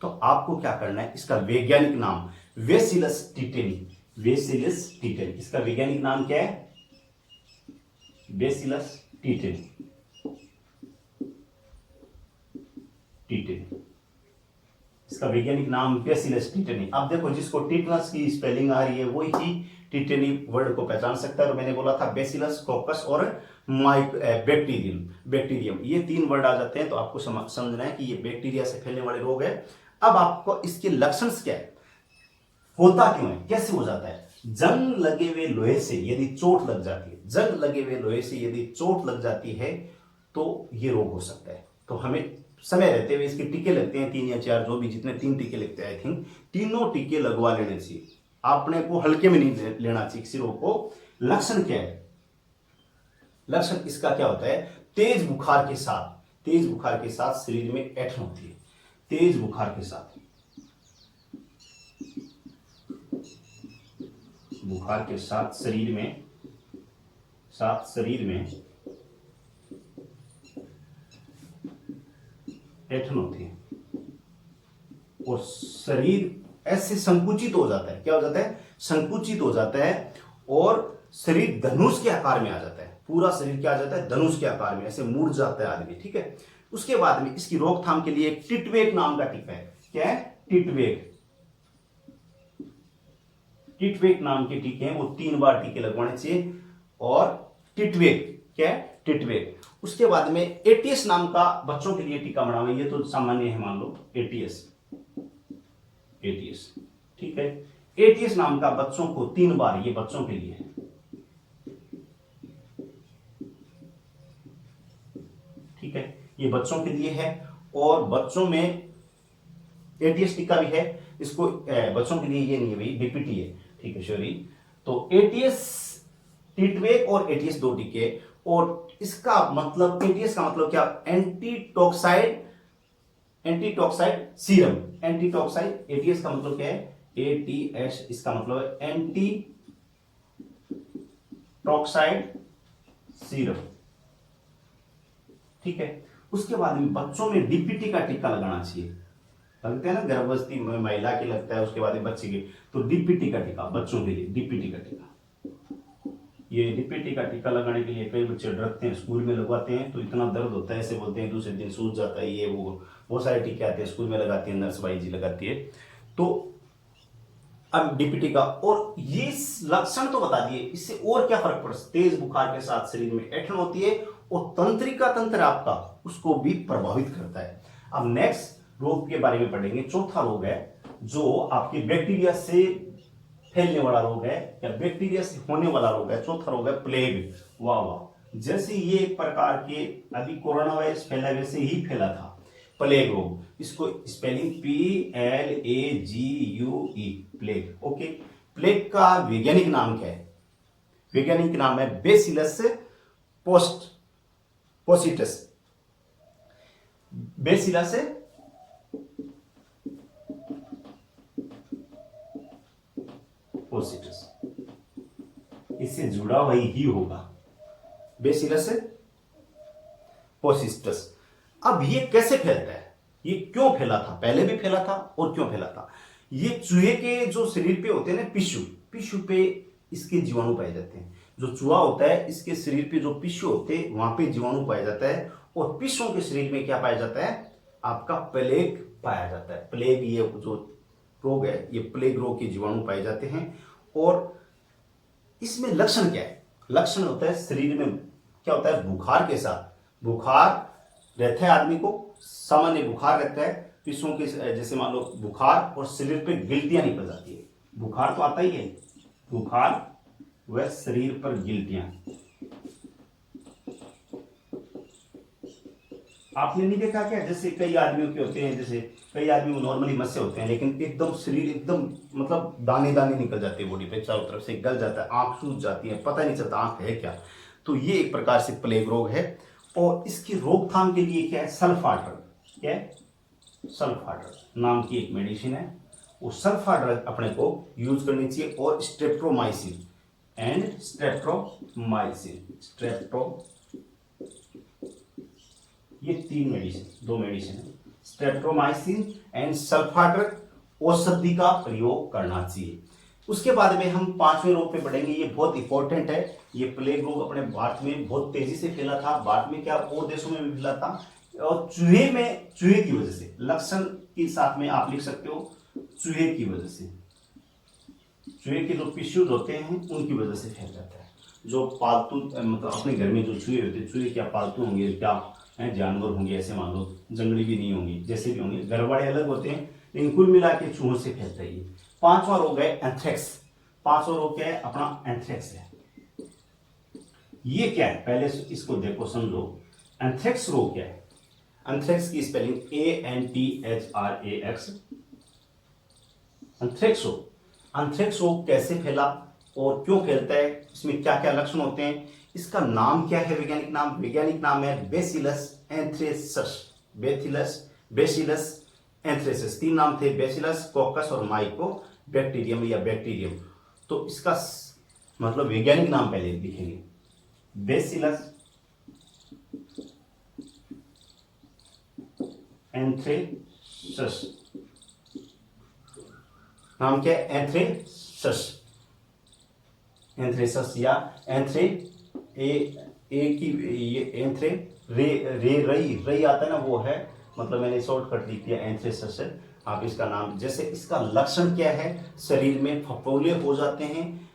तो आपको क्या करना है, इसका वैज्ञानिक नाम बेसिलस टीटेनी, बेसिलस टीटेनी, इसका वैज्ञानिक नाम क्या है? बेसिलस टीटेनी, टीटेनी, इसका वैज्ञानिक नाम बेसिलस टीटेनी। अब देखो, जिसको टीटनस की स्पेलिंग आ रही है वो ही टीटेनी वर्ड को पहचान सकता है। और मैंने बोला था बेसिलस, कोकस और बैक्टीरियम, ये तीन वर्ड आ जाते हैं तो आपको समझना है कि ये बैक्टीरिया से फैलने वाले रोग है। अब आपको इसके लक्षण क्या है, होता क्यों है, कैसे हो जाता है? जंग लगे हुए लोहे से यदि चोट लग जाती है, जंग लगे हुए लोहे से यदि चोट लग जाती है तो ये रोग हो सकता है। तो हमें समय रहते हुए इसके टीके लगते हैं, 3 या 4, जो भी जितने 3 टीके लगते हैं, आई थिंक तीनों टीके लगवा लेने चाहिए। आपने को हल्के में नहीं लेना चाहिए किसी रोग को। लक्षण क्या है? लक्षण इसका क्या होता है? तेज बुखार के साथ, तेज बुखार के साथ शरीर में ऐंठन होती है। तेज बुखार के साथ, बुखार के साथ शरीर में ऐंठन होती है और शरीर ऐसे संकुचित हो जाता है। क्या हो जाता है? संकुचित हो जाता है और शरीर धनुष के आकार में आ जाता है। पूरा शरीर क्या आ जाता है? धनुष के आकार में, ऐसे मुड़ जाता है आदमी, ठीक है। उसके बाद में इसकी रोकथाम के लिए एक टिटवेक नाम का टीका है। क्या है? टिटवेक, टिटवेक नाम के टीके हैं, वो 3 बार टीके लगवाने चाहिए। और टिटवेक क्या है? टिटवेक। उसके बाद में एटीएस नाम का बच्चों के लिए टीका बनावे, ये तो सामान्य है, मान लो एटीएस, एटीएस, ठीक है। एटीएस नाम का बच्चों को 3 बार, ये बच्चों के लिए है, ठीक है, ये बच्चों के लिए है। और बच्चों में एटीएस टीका भी है, इसको बच्चों के लिए ये नहीं है भाई, डीपीटी है, ठीक है, सॉरी। तो एटीएस, टिटवेक और एटीएस 2 टीके। और इसका मतलब, एटीएस का मतलब क्या? एंटीटॉक्साइड, एंटीटॉक्साइड सीरम, एंटीटॉक्साइड, एटीएस का मतलब क्या है? एटीएस, इसका मतलब है एंटी टॉक्साइड सीरम, ठीक है। उसके बाद में बच्चों में डीपीटी का टीका लगाना चाहिए, लगते हैं ना, गर्भवती महिला के लगता है, उसके बाद में बच्चे के, तो डीपीटी का टीका बच्चों के लिए, डीपीटी का टीका। ये डीपीटी का टीका लगाने के लिए कई बच्चे डरते हैं, स्कूल में लगवाते हैं तो इतना दर्द होता है, ऐसे बोलते हैं दूसरे दिन सूज जाता है, ये वो बहुत सारे टीके आते हैं, स्कूल में लगाती है, नर्स बाई जी लगाती है। तो अब डीपीटी का, और ये लक्षण तो बता दिए, इससे और क्या फर्क पड़ता है? तेज बुखार के साथ शरीर में ऐंठन होती है और तंत्रिका तंत्र आपका उसको भी प्रभावित करता है। अब नेक्स्ट रोग के बारे में पढ़ेंगे। चौथा रोग है जो आपके बैक्टीरिया से फैलने वाला रोग है, या बैक्टीरिया से होने वाला रोग है। चौथा रोग है प्लेग। वाह वाह, जैसे ये एक प्रकार के अभी कोरोना वायरस फैला वैसे ही फैला था प्लेग रोग। इसको spelling PLAGUE, plague, okay. Plague का वैज्ञानिक नाम क्या है? वैज्ञानिक नाम है बेसिलस पोसिटस, बेसिलस पोसिटस, इससे जुड़ा वही ही होगा, बेसिलस पोसिटस। अब ये कैसे फैलता है? ये क्यों फैला था? पहले भी फैला था और क्यों फैला था? ये चूहे के जो शरीर पे होते हैं ना, टिश्यू पे इसके जीवाणु पाए जाते हैं। जो चूहा होता है इसके शरीर पे जो टिश्यू होते हैं वहां पे जीवाणु पाया जाता है। और टिश्यू के शरीर में क्या पाया जाता है? आपका प्लेग पाया जाता है। प्लेग, ये जो रोग है, ये प्लेग रोग के जीवाणु पाए जाते हैं। और इसमें लक्षण क्या है? लक्षण होता है शरीर में क्या होता है? बुखार के साथ, बुखार रहता है आदमी को, सामान्य बुखार रहता है, पिस्सों के जैसे मान लो बुखार, और शरीर पे गिल्टियां निकल जाती है। बुखार तो आता ही है, बुखार व शरीर पर गिल्टियां। आपने नहीं देखा क्या, जैसे कई आदमियों के होते हैं, जैसे कई आदमी नॉर्मली मस्से होते हैं, लेकिन एकदम शरीर एकदम मतलब दाने दाने निकल जाते हैं बॉडी पे, चारों तरफ से गल जाता है, आंख सूज जाती है, पता नहीं चलता आंख है क्या। तो ये एक प्रकार से प्लेग रोग है। और इसकी रोकथाम के लिए क्या है, सल्फा ड्रग। क्या है, सल्फा ड्रग नाम की एक मेडिसिन है, वो सल्फा ड्रग अपने को यूज करनी चाहिए। और स्ट्रेप्टोमाइसिन एंड स्ट्रेप्टो, ये दो मेडिसिन है, स्ट्रेप्टोमाइसिन एंड सल्फा ड्रग औषधि का प्रयोग करना चाहिए। उसके बाद में हम 5वें रोग पे बढ़ेंगे, ये बहुत इंपॉर्टेंट है। ये प्लेग रोग अपने भारत में बहुत तेजी से फैला था, भारत में क्या और देशों में भी फैला था। और चूहे की वजह से, लक्षण के साथ में आप लिख सकते हो, चूहे की वजह से, चूहे के जो पिश्यूज होते हैं उनकी वजह से फैल जाता है। जो पालतू मतलब अपने घर में जो चूहे होते हैं, चूहे क्या पालतू होंगे, क्या जानवर होंगे, ऐसे मान लो, जंगली भी नहीं होंगे, जैसे भी होंगे, घर वाले अलग होते हैं, लेकिन कुल मिला के चूहों से फैलता है ये। 5वां रोग है एंथ्रेक्स। 5वां रोग क्या है, अपना एंथ्रेक्स है। ये क्या है, पहले इसको देखो, समझो। एंथ्रेक्स रोग क्या है, एंथ्रेक्स की स्पेलिंग ANTHRAX। एंथ्रेक्स रोग, एंथ्रेक्स रोग कैसे फैला और क्यों फैलता है, इसमें क्या क्या लक्षण होते हैं, इसका नाम क्या है, वैज्ञानिक नाम है बेसिलस एंथ्रेसस। बेसिलस एंथ्रेसस, 3 नाम थे, बेसिलस, कोकस और माइको बैक्टीरियम या बैक्टीरियम। तो इसका मतलब वैज्ञानिक नाम पहले लिखेंगे, बेसिलस एंथ्रेसस। नाम क्या है, एंथ्रेसस या एंथ्रे की ये एंथ्रे रई आता है ना, वो है, मतलब मैंने शॉर्टकट लिख दिया, एंथ्रेसस है। आप इसका नाम, जैसे इसका लक्षण क्या है, शरीर में फफोले हो जाते हैं।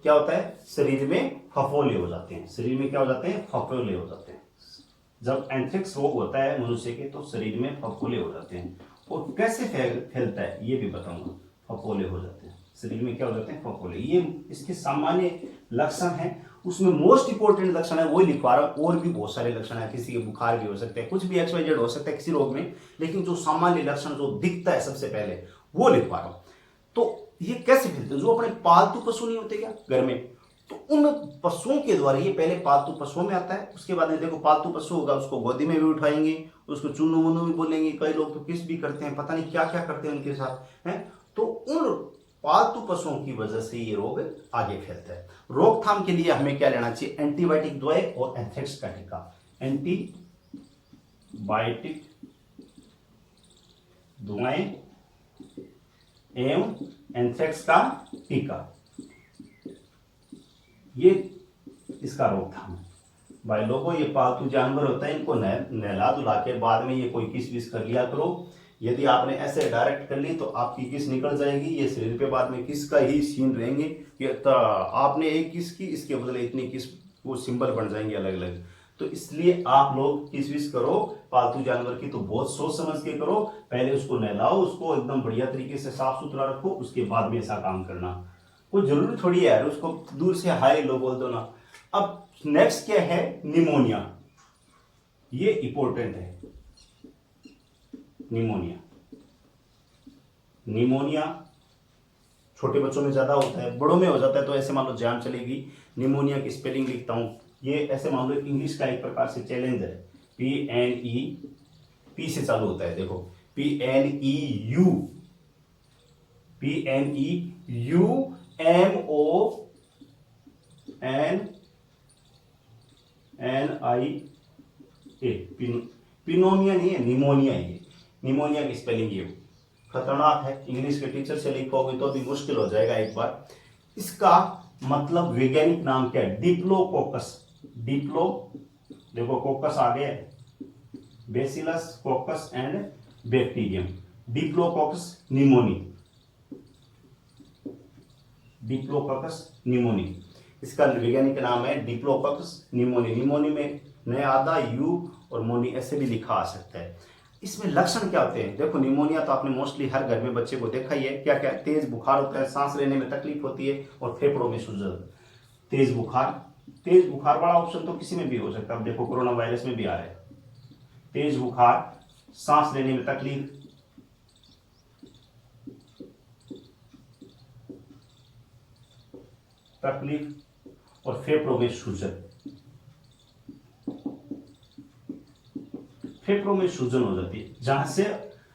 क्या होता है, शरीर में फफोले हो जाते हैं, शरीर में क्या हो जाते हैं, फफोले हो जाते हैं। जब एंथ्रेक्स रोग होता है मनुष्य के, तो शरीर में फफोले हो जाते हैं। और कैसे फैलता है ये भी बताऊंगा। फफोले हो जाते हैं, शरीर में क्या हो जाते हैं, फफोले, ये इसके सामान्य लक्षण हैं। उसमें मोस्ट इंपोर्टेंट लक्षण है वो लिखवा रहा हूं, और भी बहुत सारे लक्षण है, किसी के बुखार भी हो सकते हैं, कुछ भी XYZ हो सकता है किसी रोग में, लेकिन जो सामान्य लक्षण जो दिखता है सबसे पहले वो लिखवा रहा हूं। तो ये कैसे फैलते हैं, जो अपने पालतू पशु नहीं होते क्या घर में, तो उन पशुओं के द्वारा ये पहले पालतू पशुओं में आता है। उसके बाद में देखो, पालतू पशु होगा उसको गोदी में भी उठाएंगे, उसको चुन्नू मुन्नू भी बोलेंगे, कई लोग तो किस भी करते हैं, पता नहीं क्या क्या करते हैं उनके साथ है। तो उन पालतू पशुओं की वजह से ये रोग आगे फैलता है। रोकथाम के लिए हमें क्या लेना चाहिए, एंटीबायोटिक दवाएं और एंथ्रेक्स का टीका। एंटीबायोटिक दवाएं एवं एंथ्रेक्स का टीका, ये इसका रोकथाम है। भाई लोगों, ये पालतू जानवर होता है, इनको नहला धुला के बाद में ये कोई किस विस कर लिया करो। यदि आपने ऐसे डायरेक्ट कर ली तो आपकी किस निकल जाएगी, ये शरीर पे बाद में किस का ही सीन रहेंगे कि आपने एक किस की, इसके बदले इतनी किस, वो सिंबल बन जाएंगे अलग अलग। तो इसलिए आप लोग किस विस करो पालतू जानवर की तो बहुत सोच समझ के करो। पहले उसको नहलाओ, उसको एकदम बढ़िया तरीके से साफ सुथरा रखो, उसके बाद में ऐसा काम करना। कोई जरूरी थोड़ी है यार, उसको दूर से हाय लो बोल दो ना। अब नेक्स्ट क्या है, निमोनिया, ये इंपॉर्टेंट है। निमोनिया छोटे बच्चों में ज्यादा होता है, बड़ों में हो जाता है तो ऐसे मान लो जान चलेगी। निमोनिया की स्पेलिंग लिखता हूं, ये ऐसे मान लो इंग्लिश का एक प्रकार से चैलेंज है। PNE, पी से चालू होता है, देखो PNEUMONIA, पिनोमिया नहीं है, निमोनिया है। निमोनिया की स्पेलिंग ये खतरनाक है, इंग्लिश के टीचर से लिखोगे तो भी मुश्किल हो जाएगा एक बार। इसका मतलब वैज्ञानिक नाम क्या है, डिप्लोकोकस। देखो कोकस आ गया, bacillus, कोकस and bacterium, diplococcus pneumoniae, इसका वैज्ञानिक नाम है डिप्लोकोकस निमोनी। निमोनी में नया आधा U और मोनी ऐसे भी लिखा आ सकता है। इसमें लक्षण क्या होते हैं? देखो, निमोनिया तो आपने मोस्टली हर घर में बच्चे को देखा ही है। क्या क्या? तेज बुखार होता है, सांस लेने में तकलीफ होती है और फेफड़ों में सूजन। तेज बुखार वाला ऑप्शन तो किसी में भी हो सकता है। अब देखो, कोरोना वायरस में भी आ रहा है। तेज बुखार, सांस लेने में तकलीफ, और फेफड़ों में सूजन। फेफड़ों में सूजन हो जाती है, जहां से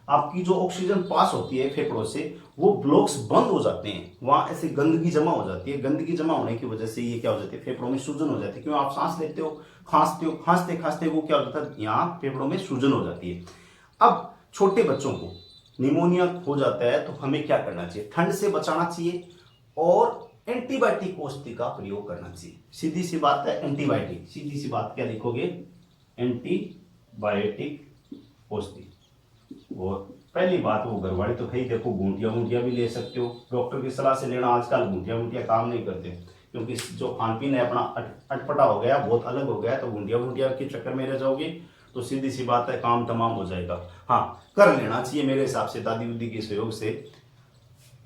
आपकी जो ऑक्सीजन पास होती है फेफड़ों से, वो ब्लॉक्स बंद हो जाते हैं। वहां ऐसे गंदगी जमा हो जाती है। गंदगी जमा होने की वजह से ये क्या हो जाती है? फेफड़ों में सूजन हो जाती है। क्यों? आप सांस लेते हो, खांसते खांसते वो क्या हो जाता है? यहाँ फेफड़ों में सूजन हो जाती है। अब छोटे बच्चों को निमोनिया हो जाता है तो हमें क्या करना चाहिए? ठंड से बचाना चाहिए और एंटीबायोटिक औषधि का प्रयोग करना चाहिए। सीधी सी बात है, एंटीबायोटिक। सीधी सी बात क्या लिखोगे? एंटीबायोटिक औषधि। और पहली बात, वो घरवाली तो है ही। देखो, घूंटियां भी ले सकते हो, डॉक्टर की सलाह से लेना। आजकल घूंटियां काम नहीं करते, क्योंकि जो खान पीन है अपना अटपटा हो गया, बहुत अलग हो गया। तो घूंटियां के चक्कर में रह जाओगे तो सीधी सी बात है, काम तमाम हो जाएगा। हाँ, कर लेना चाहिए मेरे हिसाब से, दादी उदी के सहयोग से।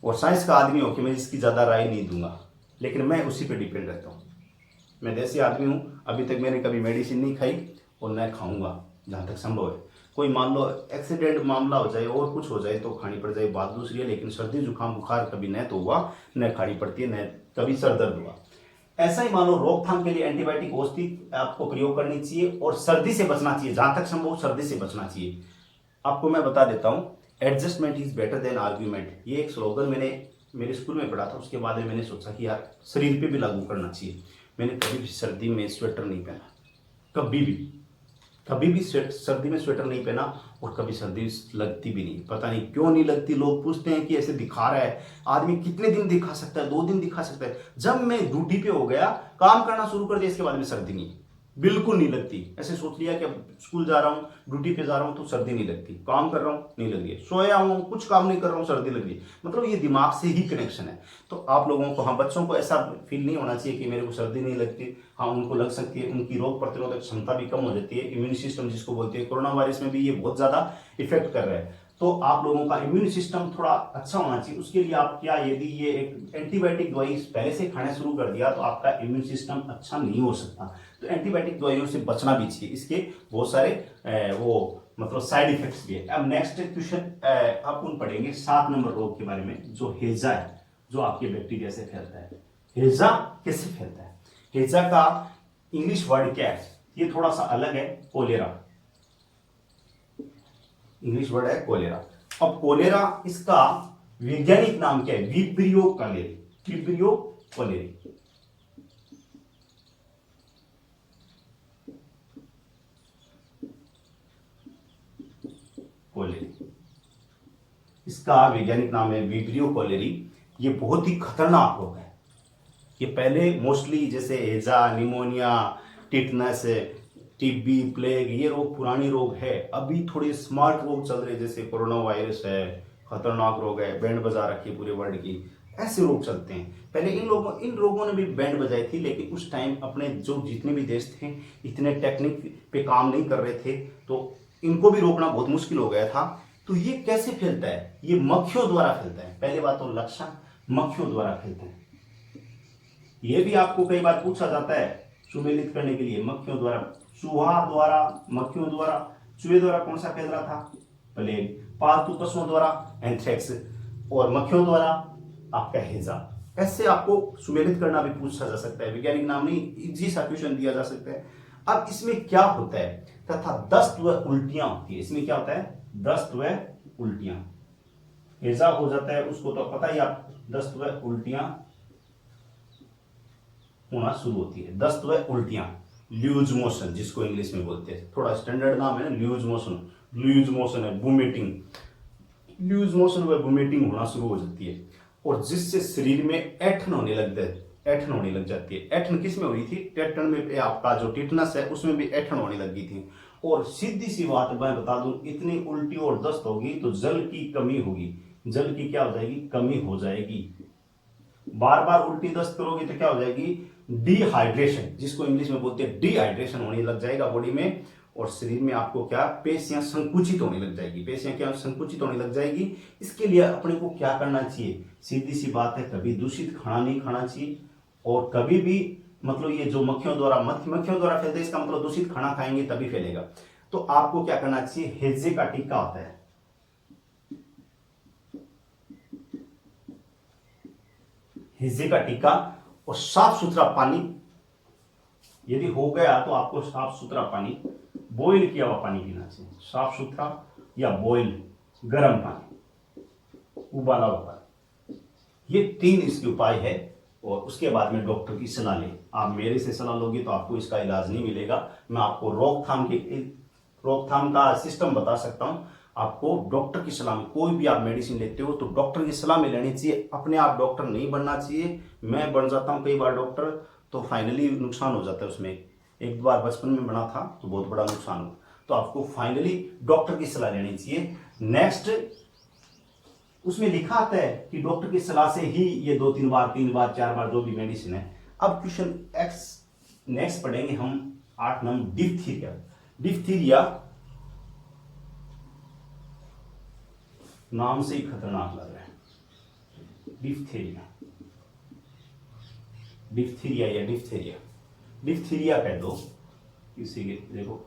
और साइंस का आदमी हो कि मैं इसकी ज़्यादा राय नहीं दूंगा, लेकिन मैं उसी पे डिपेंड रहता हूँ। मैं देसी आदमी हूँ, अभी तक मैंने कभी मेडिसिन नहीं खाई और न खाऊंगा जहाँ तक संभव है। कोई मान लो एक्सीडेंट मामला हो जाए और कुछ हो जाए तो खानी पड़ जाए, बात दूसरी है। लेकिन सर्दी जुकाम बुखार कभी न तो हुआ, न खानी पड़ती है, न कभी सर दर्द हुआ। ऐसा ही मान लो, रोकथाम के लिए एंटीबायोटिक औषधि आपको प्रयोग करनी चाहिए और सर्दी से बचना चाहिए, जहां तक संभव सर्दी से बचना चाहिए। आपको मैं बता देता हूँ, adjustment is better than argument. ये एक स्लोगन मैंने मेरे स्कूल में पढ़ा था। उसके बाद में मैंने सोचा कि यार शरीर पे भी लागू करना चाहिए। मैंने कभी भी सर्दी में स्वेटर नहीं पहना, कभी भी सर्दी में स्वेटर नहीं पहना, और कभी सर्दी लगती भी नहीं। पता नहीं क्यों नहीं लगती। लोग पूछते हैं कि ऐसे दिखा रहा है आदमी, कितने दिन दिखा सकता है? 2 दिन दिखा सकता है। जब मैं ड्यूटी पे हो गया, काम करना शुरू कर दिया, इसके बाद में सर्दी नहीं, बिल्कुल नहीं लगती। ऐसे सोच लिया कि अब स्कूल जा रहा हूँ, ड्यूटी पे जा रहा हूँ तो सर्दी नहीं लगती, काम कर रहा हूँ नहीं लग रही है, सोया हूँ कुछ काम नहीं कर रहा हूँ सर्दी लग रही है। मतलब ये दिमाग से ही कनेक्शन है। तो आप लोगों को, हाँ, बच्चों को ऐसा फील नहीं होना चाहिए कि मेरे को सर्दी नहीं लगती। हाँ, उनको लग सकती है, उनकी रोग प्रतिरोधक क्षमता भी कम हो जाती है, इम्यून सिस्टम जिसको बोलते हैं। कोरोना वायरस में भी ये बहुत ज्यादा इफेक्ट कर रहा है। तो आप लोगों का इम्यून सिस्टम थोड़ा अच्छा होना चाहिए। उसके लिए आप क्या, यदि ये एक एंटीबायोटिक दवाई पहले से खाना शुरू कर दिया तो आपका इम्यून सिस्टम अच्छा नहीं हो सकता। तो एंटीबायोटिक दवाइयों से बचना भी चाहिए। इसके बहुत सारे वो मतलब साइड इफेक्ट्स भी है। अब नेक्स्ट क्वेश्चन अपन पढ़ेंगे 7 नंबर रोग के बारे में, जो हैजा है, जो आपके बैक्टीरिया से फैलता है। हैजा कैसे फैलता है? हैजा का इंग्लिश वर्ड क्या है? ये थोड़ा सा अलग है, कोलेरा। इंग्लिश वर्ड है कोलेरा। अब कोलेरा, इसका वैज्ञानिक नाम क्या है? Vibrio cholerae. Vibrio cholerae. इसका वैज्ञानिक नाम है विब्रियो कोलेरी। ये बहुत ही खतरनाक रोग है। ये पहले मोस्टली जैसे हैजा, निमोनिया, टिटनस, टीबी, प्लेग, ये रोग पुरानी रोग है। अभी थोड़े स्मार्ट रोग चल रहे, जैसे कोरोना वायरस है, खतरनाक रोग है, बैंड बजा रखी है पूरे वर्ल्ड की। ऐसे रोग चलते हैं। पहले इन रोगों ने भी बैंड बजाई थी, लेकिन उस टाइम अपने जो जितने भी देश थे इतने टेक्निक पे काम नहीं कर रहे थे, तो इनको भी रोकना बहुत मुश्किल हो गया था। तो ये कैसे फैलता है? ये मक्खियों द्वारा फैलता है। पहले बात तो लक्षण मक्खियों द्वारा फैलता है। ये भी आपको कई बार पूछा जाता है सुमेलित करने के लिए, मक्खियों द्वारा, चूहा द्वारा, मक्खियों द्वारा। चूहे द्वारा कौन सा फैल रहा था? प्लेग। पालतू पशुओं द्वारा एंथ्रेक्स, और मक्खियों द्वारा आपका हैजा। ऐसे आपको सुमेलित करना भी पूछा जा सकता है। वैज्ञानिक नाम नहीं, इजी सा क्वेश्चन दिया जा सकता है। अब इसमें क्या होता है? तथा दस्त व उल्टियां होती है। इसमें क्या होता है? दस्त व उल्टियां। हैजा हो जाता है, उसको तो पता ही आप, दस्त व उल्टियां होना शुरू होती है। दस्त व उल्टियां, लूज मोशन जिसको इंग्लिश में बोलते हैं, थोड़ा स्टैंडर्ड नाम है ना, लूज मोशन। लूज मोशन है वोमिटिंग। लूज मोशन व वोमिटिंग होना शुरू हो जाती है, और जिससे शरीर में ऐठन होने लग जाती है। ऐठन किस में हुई थी? टेटन में। आपका जो टिटनस है उसमें भी ऐठन होने लगी थी। और सीधी सी बात मैं बता दूं, इतनी उल्टी और दस्त होगी तो जल की कमी होगी। जल की क्या हो जाएगी? कमी हो जाएगी। बार बार उल्टी दस्त करोगे तो क्या हो जाएगी? डिहाइड्रेशन, जिसको इंग्लिश में बोलते हैं डिहाइड्रेशन होने लग जाएगा बॉडी में। और शरीर में आपको क्या पेशियां संकुचित होने लग जाएगी, पेशियां क्या संकुचित होने लग जाएगी। इसके लिए अपने को क्या करना चाहिए, सीधी सी बात है, कभी दूषित खाना नहीं खाना चाहिए और कभी भी मतलब ये जो मक्खियों द्वारा फैलता है, इसका मतलब दूषित खाना खाएंगे तभी फैलेगा। तो आपको क्या करना चाहिए, हेजे का टीका होता है, हिज्जे का टीका और साफ सुथरा पानी, यदि हो गया तो आपको साफ सुथरा पानी, बॉईल किया हुआ पानी पीना चाहिए, साफ सुथरा या बॉईल गर्म पानी, उबाला हुआ पानी। ये 3 इसके उपाय है और उसके बाद में डॉक्टर की सलाह लें। आप मेरे से सलाह लोगे तो आपको इसका इलाज नहीं मिलेगा। मैं आपको रोकथाम का सिस्टम बता सकता हूं। आपको डॉक्टर की सलाह में, कोई भी आप मेडिसिन लेते हो तो डॉक्टर की सलाह में लेनी चाहिए, अपने आप डॉक्टर नहीं बनना चाहिए। मैं बन जाता हूं कई बार डॉक्टर, तो फाइनली नुकसान हो जाता है उसमें। एक बार बचपन में बना था तो बहुत बड़ा नुकसान हुआ। तो आपको फाइनली डॉक्टर की सलाह लेनी चाहिए। नेक्स्ट, उसमें लिखा आता है कि डॉक्टर की सलाह से ही ये 2-3 बार 3 बार 4 बार जो भी मेडिसिन है। अब क्वेश्चन एक्स नेक्स्ट पढ़ेंगे हम 8 नंबर डिप्थीरिया। डिप्थीरिया नाम से ही खतरनाक लग रहा है, डिप्थीरिया, डिप्थीरिया या डिप्थीरिया, डिप्थीरिया कह दो किसी के, देखो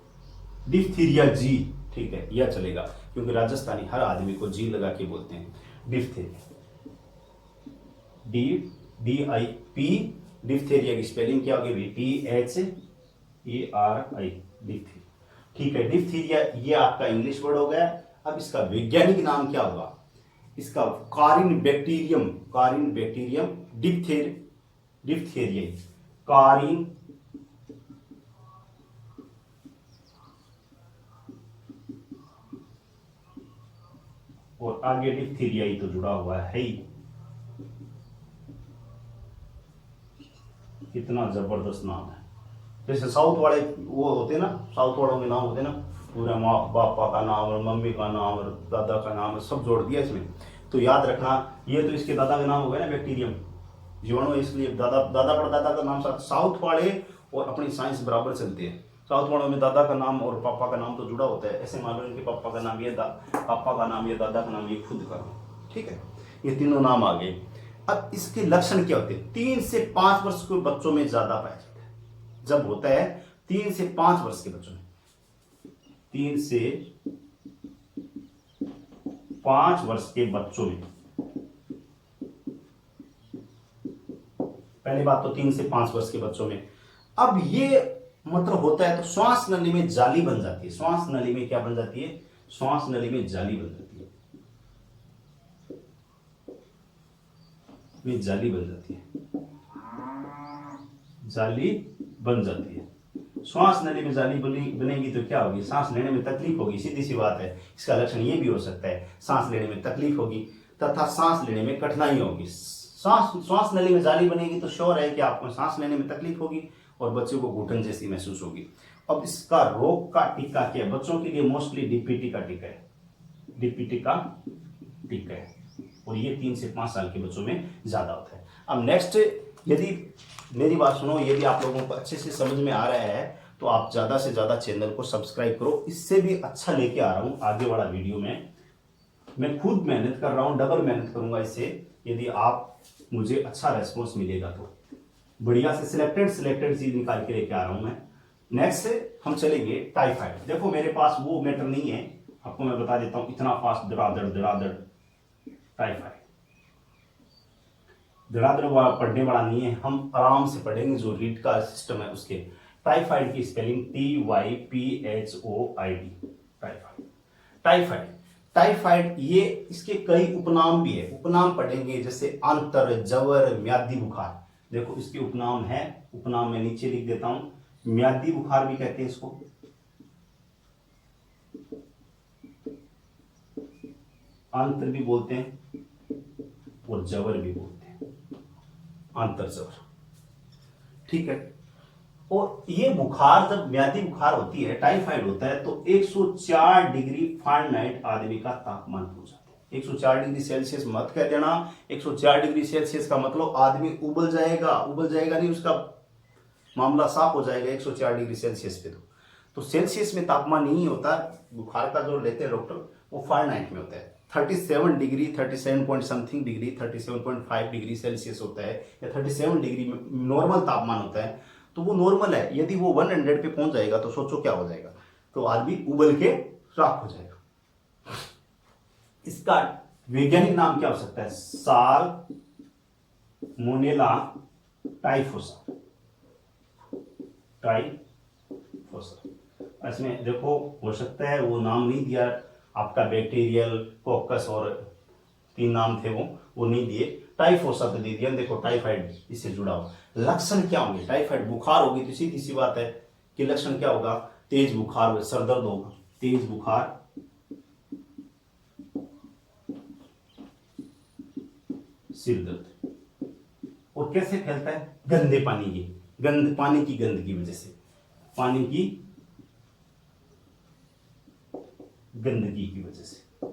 डिप्थीरिया जी, ठीक है, यह चलेगा क्योंकि राजस्थानी हर आदमी को जी लगा के बोलते हैं। डिप्थीरिया, DIP, डिप्थीरिया की स्पेलिंग क्या होगी, THERI, डिप्थीरिया, ठीक है। डिप्थीरिया ये आपका इंग्लिश वर्ड हो गया। अब इसका वैज्ञानिक नाम क्या होगा, इसका कारिन बैक्टीरियम डिप्थेरिया, कारिन और आगे डिप्थीरिया ही तो जुड़ा हुआ है ही। कितना जबरदस्त नाम है। जैसे साउथ वाले वो होते ना, साउथ वालों के नाम होते ना, पूरा माँ पापा का नाम और मम्मी का नाम और दादा का नाम सब जोड़ दिया इसमें। तो याद रखना, ये तो इसके दादा का नाम हो गया ना बैक्टीरियम, जीवाणु, इसलिए दादा परदादा का नाम साथ। साउथ वाले और अपनी साइंस बराबर चलते हैं। साउथ वालों में दादा का नाम और पापा का नाम तो जुड़ा होता है। ऐसे मान लो इनके पापा का नाम ये, पापा का नाम ये, दादा का नाम ये, खुद का, ठीक है, ये तीनों नाम आ गए। अब इसके लक्षण क्या होते हैं, 3 से 5 वर्ष के बच्चों में ज्यादा पाया जाता है। जब होता है 3 से 5 वर्ष के बच्चों में, 3 से 5 वर्ष के बच्चों में, पहली बात तो 3 से 5 वर्ष के बच्चों में। अब ये मतलब होता है तो श्वास नली में जाली बन जाती है। श्वास नली में क्या बन जाती है, श्वास नली में जाली बन जाती है, में जाली बन जाती है, जाली बन जाती है। श्वास नली में जाली बनेगी तो क्या होगी, सांस लेने में तकलीफ होगी, सीधी सी बात है। इसका लक्षण ये भी हो सकता है, सांस लेने में तकलीफ होगी तथा सांस लेने में कठिनाई होगी। श्वास नली में जाली बनेगी तो श्योर है कि आपको सांस लेने में तकलीफ होगी और बच्चों को घुटन जैसी महसूस होगी। अब इसका रोग का टीका क्या है, बच्चों के लिए मोस्टली डीपीटी का टीका है, डीपीटी का टीका है, और ये 3 से 5 साल के बच्चों में ज्यादा होता है। अब नेक्स्ट, यदि मेरी बात सुनो, यदि आप लोगों को अच्छे से समझ में आ रहा है तो आप ज्यादा से ज्यादा चैनल को सब्सक्राइब करो। इससे भी अच्छा लेके आ रहा हूं आगे वाला वीडियो में। मैं खुद मेहनत कर रहा हूं, डबल मेहनत करूंगा इससे, यदि आप मुझे अच्छा रेस्पॉन्स मिलेगा तो। बढ़िया से सिलेक्टेड चीज निकाल के लेके आ रहा हूं मैं। नेक्स्ट हम चलेंगे टाइफाइड। देखो मेरे पास वो मैटर नहीं है, आपको मैं बता देता हूं, इतना फास्ट धड़ाधड़ टाइफाइड धड़ाधड़ पढ़ने वाला नहीं है, हम आराम से पढ़ेंगे जो रीड का सिस्टम है उसके। टाइफाइड की स्पेलिंग TYPHOID, टाइफाइड। टाइफाइड ये इसके कई उपनाम भी है, उपनाम पढ़ेंगे जैसे अंतर, जवर, म्यादी बुखार। देखो इसके उपनाम है, उपनाम मैं नीचे लिख देता हूं। म्यादी बुखार भी कहते हैं इसको, अंतर भी बोलते हैं और जवर भी बोलते हैं, अंतर जवर, ठीक है। और ये बुखार जब म्यादी बुखार होती है, टाइफाइड होता है, तो 104 डिग्री फ़ारेनहाइट आदमी का तापमान हो जाता है। 104 डिग्री सेल्सियस मत कह देना, 104 डिग्री सेल्सियस का मतलब आदमी उबल जाएगा नहीं, उसका मामला साफ हो जाएगा 104 डिग्री सेल्सियस पे। तो सेल्सियस में तापमान नहीं होता, बुखार का जो लेते हैं डॉक्टर वो फ़ारेनहाइट में होता है। 37 degree, 37 point something degree, 37.5 degree Celsius होता है, या 37 डिग्री में नॉर्मल तापमान होता है। तो वो नॉर्मल है, यदि वो 100 पे पहुंच जाएगा तो सोचो क्या हो जाएगा, तो आदमी उबल के राख हो जाएगा। इसका वैज्ञानिक नाम क्या हो सकता है? साल्मोनेला टाइफोसा। टाइफोसा, इसमें देखो हो सकता है वो नाम नहीं दिया आपका, बैक्टीरियल, कोकस और 3 नाम थे वो नहीं दिए, टाइफोसा तो दे दिया। देखो टाइफाइड इससे जुड़ा हो। लक्षण क्या होंगे? टाइफाइड बुखार होगी तो सीधी सी बात है कि लक्षण क्या होगा? तेज बुखार, सर दर्द होगा, तेज बुखार, सिर दर्द। और कैसे फैलता है? गंदे पानी की पानी की गंद की वजह से, पानी की गंदगी की वजह से।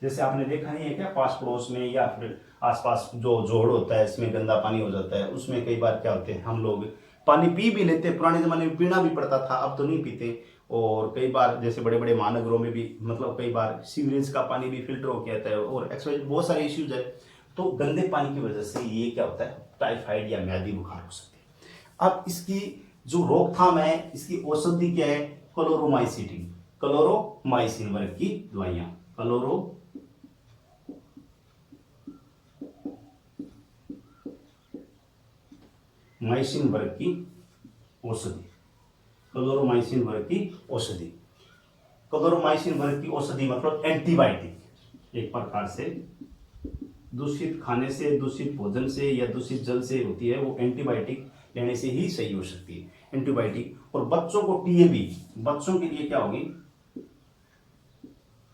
जैसे आपने देखा नहीं है क्या, पास पड़ोस में या फिर आसपास जो जोड़ होता है इसमें गंदा पानी हो जाता है, उसमें कई बार क्या होते हैं, हम लोग पानी पी भी लेते हैं, पुराने जमाने में पीना भी पड़ता था, अब तो नहीं पीते। और कई बार जैसे बड़े बड़े महानगरों में भी मतलब कई बार सीवरेज का पानी भी फिल्टर होकर आता है, और एक्सवाइज बहुत सारे इश्यूज है। तो गंदे पानी की वजह से ये क्या होता है? टाइफाइड या म्यादी बुखार हो सकती है। अब इसकी जो रोकथाम है, इसकी औषधि क्या है? क्लोरोमाइसिन। क्लोरोमाइसिन वर्ग की दवाइयां, क्लोरोमाइसिन वर्ग की औषधि, क्लोरोमाइसिन वर्ग की औषधि। क्लोरोमाइसिन वर्ग की औषधि मतलब एंटीबायोटिक, एक प्रकार से दूषित खाने से, दूषित भोजन से या दूषित जल से होती है, वो एंटीबायोटिक लेने से ही सही हो सकती है, एंटीबायोटिक। और बच्चों को टीएबी, बच्चों के लिए क्या होगी?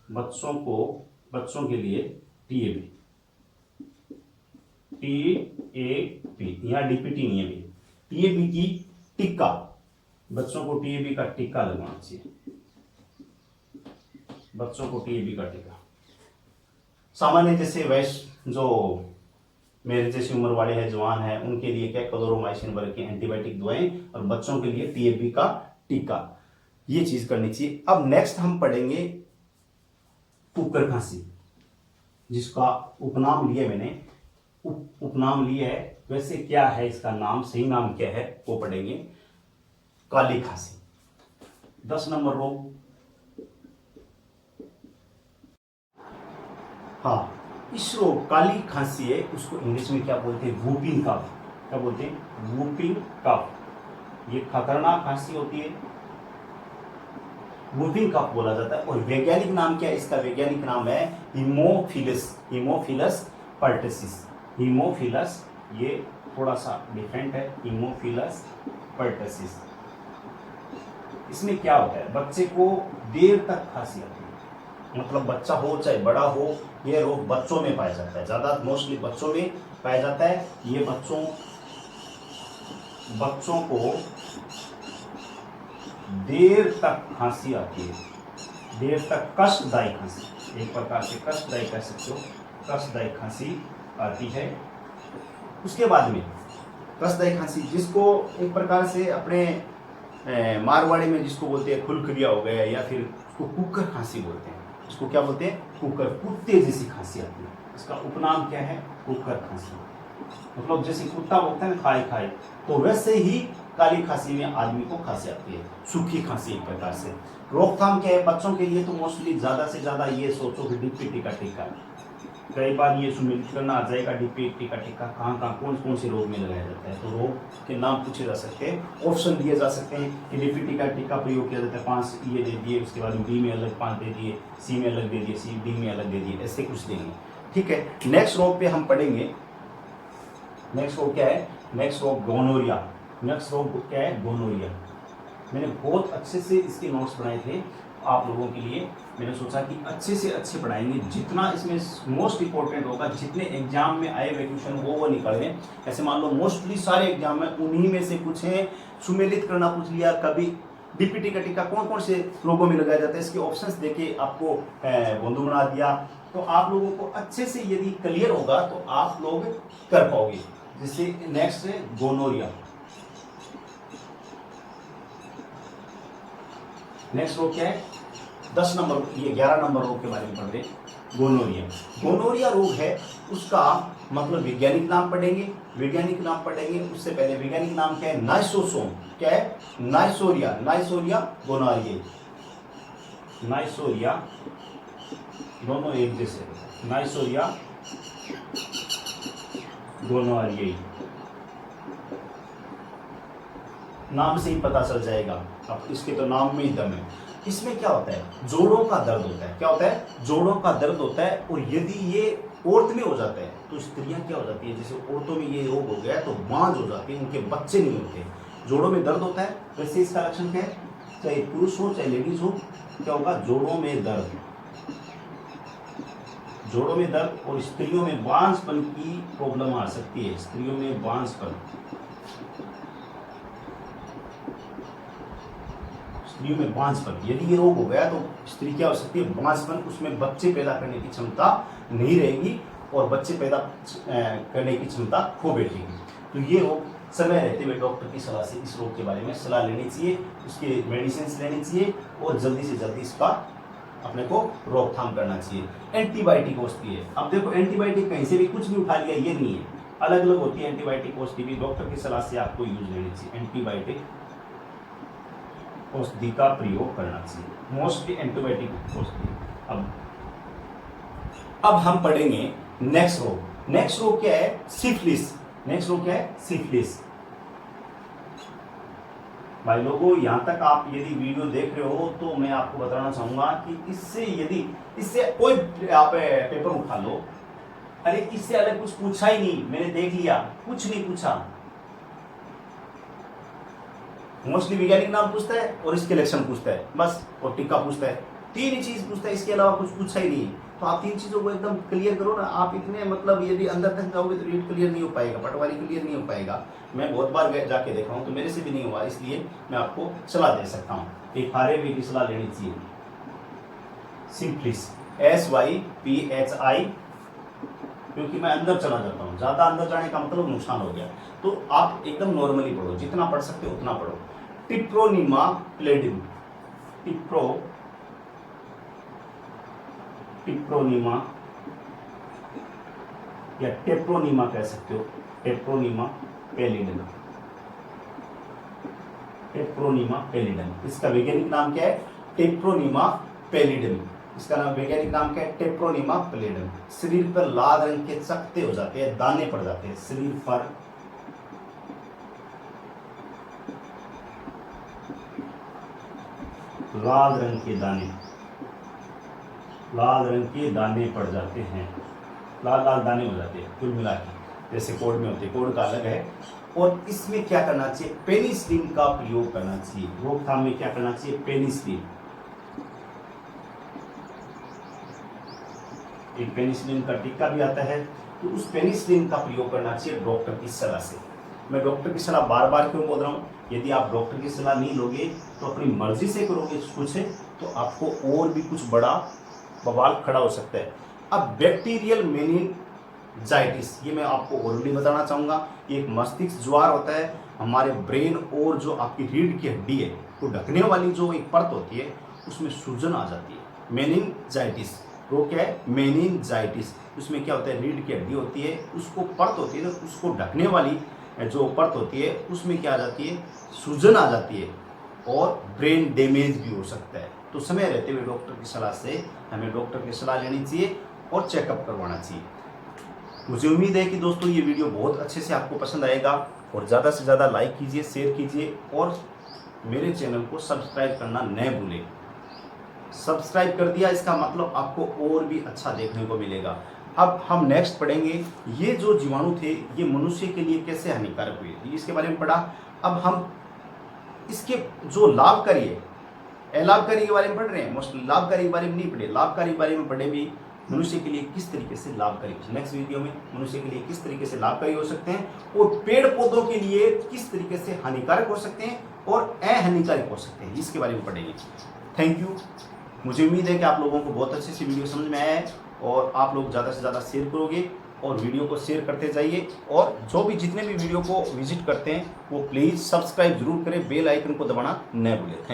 बच्चों के लिए टीएबी, यहाँ डीपीटी नहीं है, टीएबी की टीका, बच्चों को टीएबी का टीका लगवाना चाहिए, बच्चों को टीएबी का टीका। सामान्य जैसे वैश्य जो मेरे जैसी उम्र वाले हैं, जवान हैं, उनके लिए क्या? क्लोरोमाइसिन वर्ग की एंटीबायोटिक दवाएं, और बच्चों के लिए टीएबी का टीका, ये चीज करनी चाहिए। अब नेक्स्ट हम पढ़ेंगे कुकर खांसी, जिसका उपनाम लिया मैंने, उपनाम लिया है, वैसे क्या है इसका नाम, सही नाम क्या है वो पढ़ेंगे। काली खांसी, 10 नंबर रोग। हाँ, इस रोग काली खांसी है, उसको इंग्लिश में क्या बोलते हैं? Whooping cough. क्या बोलते हैं? Whooping cough. ये खतरनाक खांसी होती है, वूपिंग कफ बोला जाता है। और वैज्ञानिक नाम क्या है इसका? वैज्ञानिक नाम है हीमोफिलस पर्टसिस। हीमोफिलस, ये थोड़ा सा डिफरेंट है, हीमोफिलस पर्टसिस। इसमें क्या होता है? बच्चे को देर तक खांसी आती है, मतलब बच्चा हो चाहे बड़ा हो, ये रोग बच्चों में पाया जाता है, ज्यादा मोस्टली बच्चों में पाया जाता है। ये बच्चों को देर तक खांसी आती है, देर तक कष्टदायी खांसी, एक प्रकार से कष्टदायी कह सकते हो, कष्टदायी खांसी आती है। उसके बाद में कष्टदायी खांसी, जिसको एक प्रकार से अपने मारवाड़ी में जिसको बोलते हैं खुलखुलिया हो गया, या फिर उसको कुकर खांसी बोलते हैं। इसको क्या बोलते हैं? कुकर, कुत्ते जैसी खांसी आती है, इसका उपनाम क्या है? कुकर खांसी। मतलब जैसे कुत्ता बोलते हैं खाए खाए, तो वैसे ही काली खांसी में आदमी को खांसी आती है, सूखी खांसी एक प्रकार से। रोकथाम क्या है? बच्चों के लिए तो मोस्टली ज्यादा से ज्यादा ये सोचो कि डीपीटी का टीका, कई बार ये सुमिलित करना आ जाएगा, डीपीटी का टीका कहाँ कहाँ कौन कौन से रोग में लगाया जाता है, तो रोग के नाम पूछे जा सकते हैं, ऑप्शन दिए जा सकते हैं कि डीपीटी का टीका प्रयोग किया जाता है, 5 ये दे दिए, उसके बाद बी में अलग 5 दे दिए, सी में अलग दे दिए, सी डी में अलग दे दिए, ऐसे कुछ देंगे। ठीक है, नेक्स्ट रोग पे हम पढ़ेंगे। नेक्स्ट रोग क्या है? नेक्स्ट रोग गोनोरिया। नेक्स्ट रोग क्या है? गोनोरिया। मैंने बहुत अच्छे से इसके नोट्स बनाए थे आप लोगों के लिए, मैंने सोचा कि अच्छे से अच्छे पढ़ाएंगे, जितना इसमें मोस्ट इंपॉर्टेंट होगा, जितने एग्जाम में आए हुए क्वेश्चन वो निकालें। ऐसे मान लो मोस्टली सारे एग्जाम में उन्हीं में से कुछ है, सुमेलित करना पूछ लिया, कभी डीपीटी का टीका कौन कौन से रोगों में लगाया जाता है, इसके ऑप्शंस देके आपको बंधु बना दिया। तो आप लोगों को अच्छे से यदि क्लियर होगा तो आप लोग कर पाओगे। जैसे नेक्स्ट है गोनोरिया। नेक्स्ट रोग क्या है, 10 नंबर, ये 11 नंबर रोग के बारे में पढ़ रहे हैं, गोनोरिया। गोनोरिया रोग है, उसका मतलब वैज्ञानिक नाम पढ़ेंगे, वैज्ञानिक नाम पढ़ेंगे। उससे पहले वैज्ञानिक नाम क्या है, नाइसोसोम, क्या है, नाइसोरिया, नाइसोरिया गोनोरिया, नाइसोरिया, दोनों एक जैसे, नाइसोरिया गोनोरिया, नाम से ही पता चल जाएगा, अब इसके तो नाम में ही दम है। इसमें क्या होता है, जोड़ों का दर्द होता है, क्या होता है, जोड़ों का दर्द होता है। और यदि ये औरत में हो जाता है तो स्त्रियां क्या हो जाती है, जैसे औरतों में ये रोग हो गया तो बांझ हो जाती है, उनके बच्चे नहीं होते, जोड़ों में दर्द होता है। वैसे इसका लक्षण क्या है, चाहे पुरुष हो चाहे लेडीज हो, क्या होगा, जोड़ों में दर्द, जोड़ों में दर्द। और स्त्रियों में बांझपन की प्रॉब्लम आ सकती है, स्त्रियों में बांझपन, स्त्रियों में बांझपन, यदि ये रोग हो गया तो स्त्री क्या हो सकती है, बांझपन, उसमें बच्चे पैदा करने की क्षमता नहीं रहेगी और बच्चे पैदा करने की क्षमता खो बैठेगी। तो ये रोग समय रहते हुए डॉक्टर की सलाह से इस रोग के बारे में सलाह लेनी चाहिए, उसके मेडिसिन लेनी चाहिए और जल्दी से जल्दी इसका अपने को रोकथाम करना चाहिए। एंटीबायोटिक औषधि है, अब देखो एंटीबायोटिक कहीं से भी कुछ भी उठा लिया ये नहीं है, अलग अलग होती है एंटीबायोटिक औषधि भी, डॉक्टर की सलाह से आपको यूज लेनी चाहिए। एंटीबायोटिक औषधि का प्रयोग करना चाहिए, मोस्टली एंटीबायोटिक औषधि। अब हम पढ़ेंगे नेक्स्ट रोग। नेक्स्ट रोग क्या है, सिफिलिस। नेक्स्ट रोग क्या है, सिफिलिस। भाई लोगों, यहां तक आप यदि वीडियो देख रहे हो तो मैं आपको बताना चाहूंगा कि इससे कोई आप पेपर उठा लो, अरे इससे अलग कुछ पूछा ही नहीं, मैंने देख लिया, कुछ नहीं पूछा। मोस्टली वैज्ञानिक नाम पूछता है और इसके लक्षण पूछता है बस, और टीका पूछता है, तीन ही चीज पूछता है, इसके अलावा कुछ पूछा ही नहीं। तो आप तीन चीजों को एकदम क्लियर करो ना, आप इतने मतलब यदि अंदर तक जाओगे तो रीड क्लियर नहीं हो पाएगा, पटवारी क्लियर नहीं हो पाएगा। मैं बहुत बार जाके देखा हूँ तो मेरे से भी नहीं हुआ, इसलिए मैं आपको सलाह दे सकता हूँ, एक हारे भी की सलाह लेनी चाहिए। सिंपलिस, SYPHI, क्योंकि मैं अंदर चला जाता हूँ, ज्यादा अंदर जाने का मतलब नुकसान हो गया, तो आप एकदम नॉर्मली पढ़ो, जितना पढ़ सकते हो उतना पढ़ो। टिप्रोनिमा प्लेडिम, टिप्रोनिमा या टेप्रोनिमा कह सकते हो, टेप्रोनिमा पैलिडम, टेप्रोनिमा पैलिडम। इसका वैज्ञानिक नाम क्या है, टेप्रोनिमा पैलिडम। इसका नाम वैज्ञानिक नाम क्या है, टेप्रोनिमा पैलिडम। शरीर पर लाल रंग के चकत्ते हो जाते हैं, दाने पड़ जाते हैं, शरीर पर लाल रंग के दाने, लाल रंग के दाने पड़ जाते हैं, लाल लाल दाने हो जाते हैं कुल मिला के, जैसे कोड में होते हैं, कोड का अलग है। और इसमें क्या करना चाहिए, पेनिसिलिन का प्रयोग करना चाहिए, रोकथाम में क्या करना चाहिए, पेनिसिलिन। एक पेनिसिलिन का टीका भी आता है, तो उस पेनिसिलिन का प्रयोग करना चाहिए डॉक्टर की सलाह से। मैं डॉक्टर की सलाह बार बार क्यों बोल रहा हूँ, यदि आप डॉक्टर की सलाह नहीं लोगे तो अपनी मर्जी से करोगे कुछ, तो आपको और भी कुछ बड़ा बवाल खड़ा हो सकता है। अब बैक्टीरियल मेनिंजाइटिस, ये मैं आपको ओरली बताना चाहूँगा। एक मस्तिष्क ज्वार होता है, हमारे ब्रेन और जो आपकी रीढ़ की हड्डी है तो ढकने वाली जो एक परत होती है उसमें सूजन आ जाती है। मेनिंजाइटिस रोग क्या है, मेनिंजाइटिस। उसमें क्या होता है, रीढ़ की हड्डी होती है, उसको परत होती है, तो उसको ढकने वाली जो परत होती है उसमें क्या आ जाती है, सूजन आ जाती है और ब्रेन डैमेज भी हो सकता है। तो समय रहते हुए डॉक्टर की सलाह से हमें डॉक्टर की सलाह लेनी चाहिए और चेकअप करवाना चाहिए। मुझे उम्मीद है कि दोस्तों ये वीडियो बहुत अच्छे से आपको पसंद आएगा, और ज़्यादा से ज़्यादा लाइक कीजिए, शेयर कीजिए और मेरे चैनल को सब्सक्राइब करना न भूलें। सब्सक्राइब कर दिया, इसका मतलब आपको और भी अच्छा देखने को मिलेगा। अब हम नेक्स्ट पढ़ेंगे, ये जो जीवाणु थे ये मनुष्य के लिए कैसे हानिकारक हुए, इसके बारे में पढ़ा। अब हम इसके जो लाभकारी है, अलाभकारी के बारे में पढ़ रहे हैं, मोस्टली लाभकारी के बारे में नहीं पढ़े, लाभकारी के बारे में पढ़े भी, मनुष्य के लिए किस तरीके से लाभकारी। नेक्स्ट वीडियो में मनुष्य के लिए किस तरीके से लाभकारी हो सकते हैं और पेड़ पौधों के लिए किस तरीके से हानिकारक हो सकते हैं और अहानिकारक हो सकते हैं, इसके बारे में पढ़ेंगे। Thank you. मुझे उम्मीद है कि आप लोगों को बहुत अच्छे से वीडियो समझ में आया है और आप लोग ज़्यादा से ज़्यादा शेयर करोगे और वीडियो को शेयर करते जाइए, और जो भी जितने भी वीडियो को विजिट करते हैं वो प्लीज़ सब्सक्राइब जरूर करें, बेल आइकन को दबाना न भूलें। Thank you.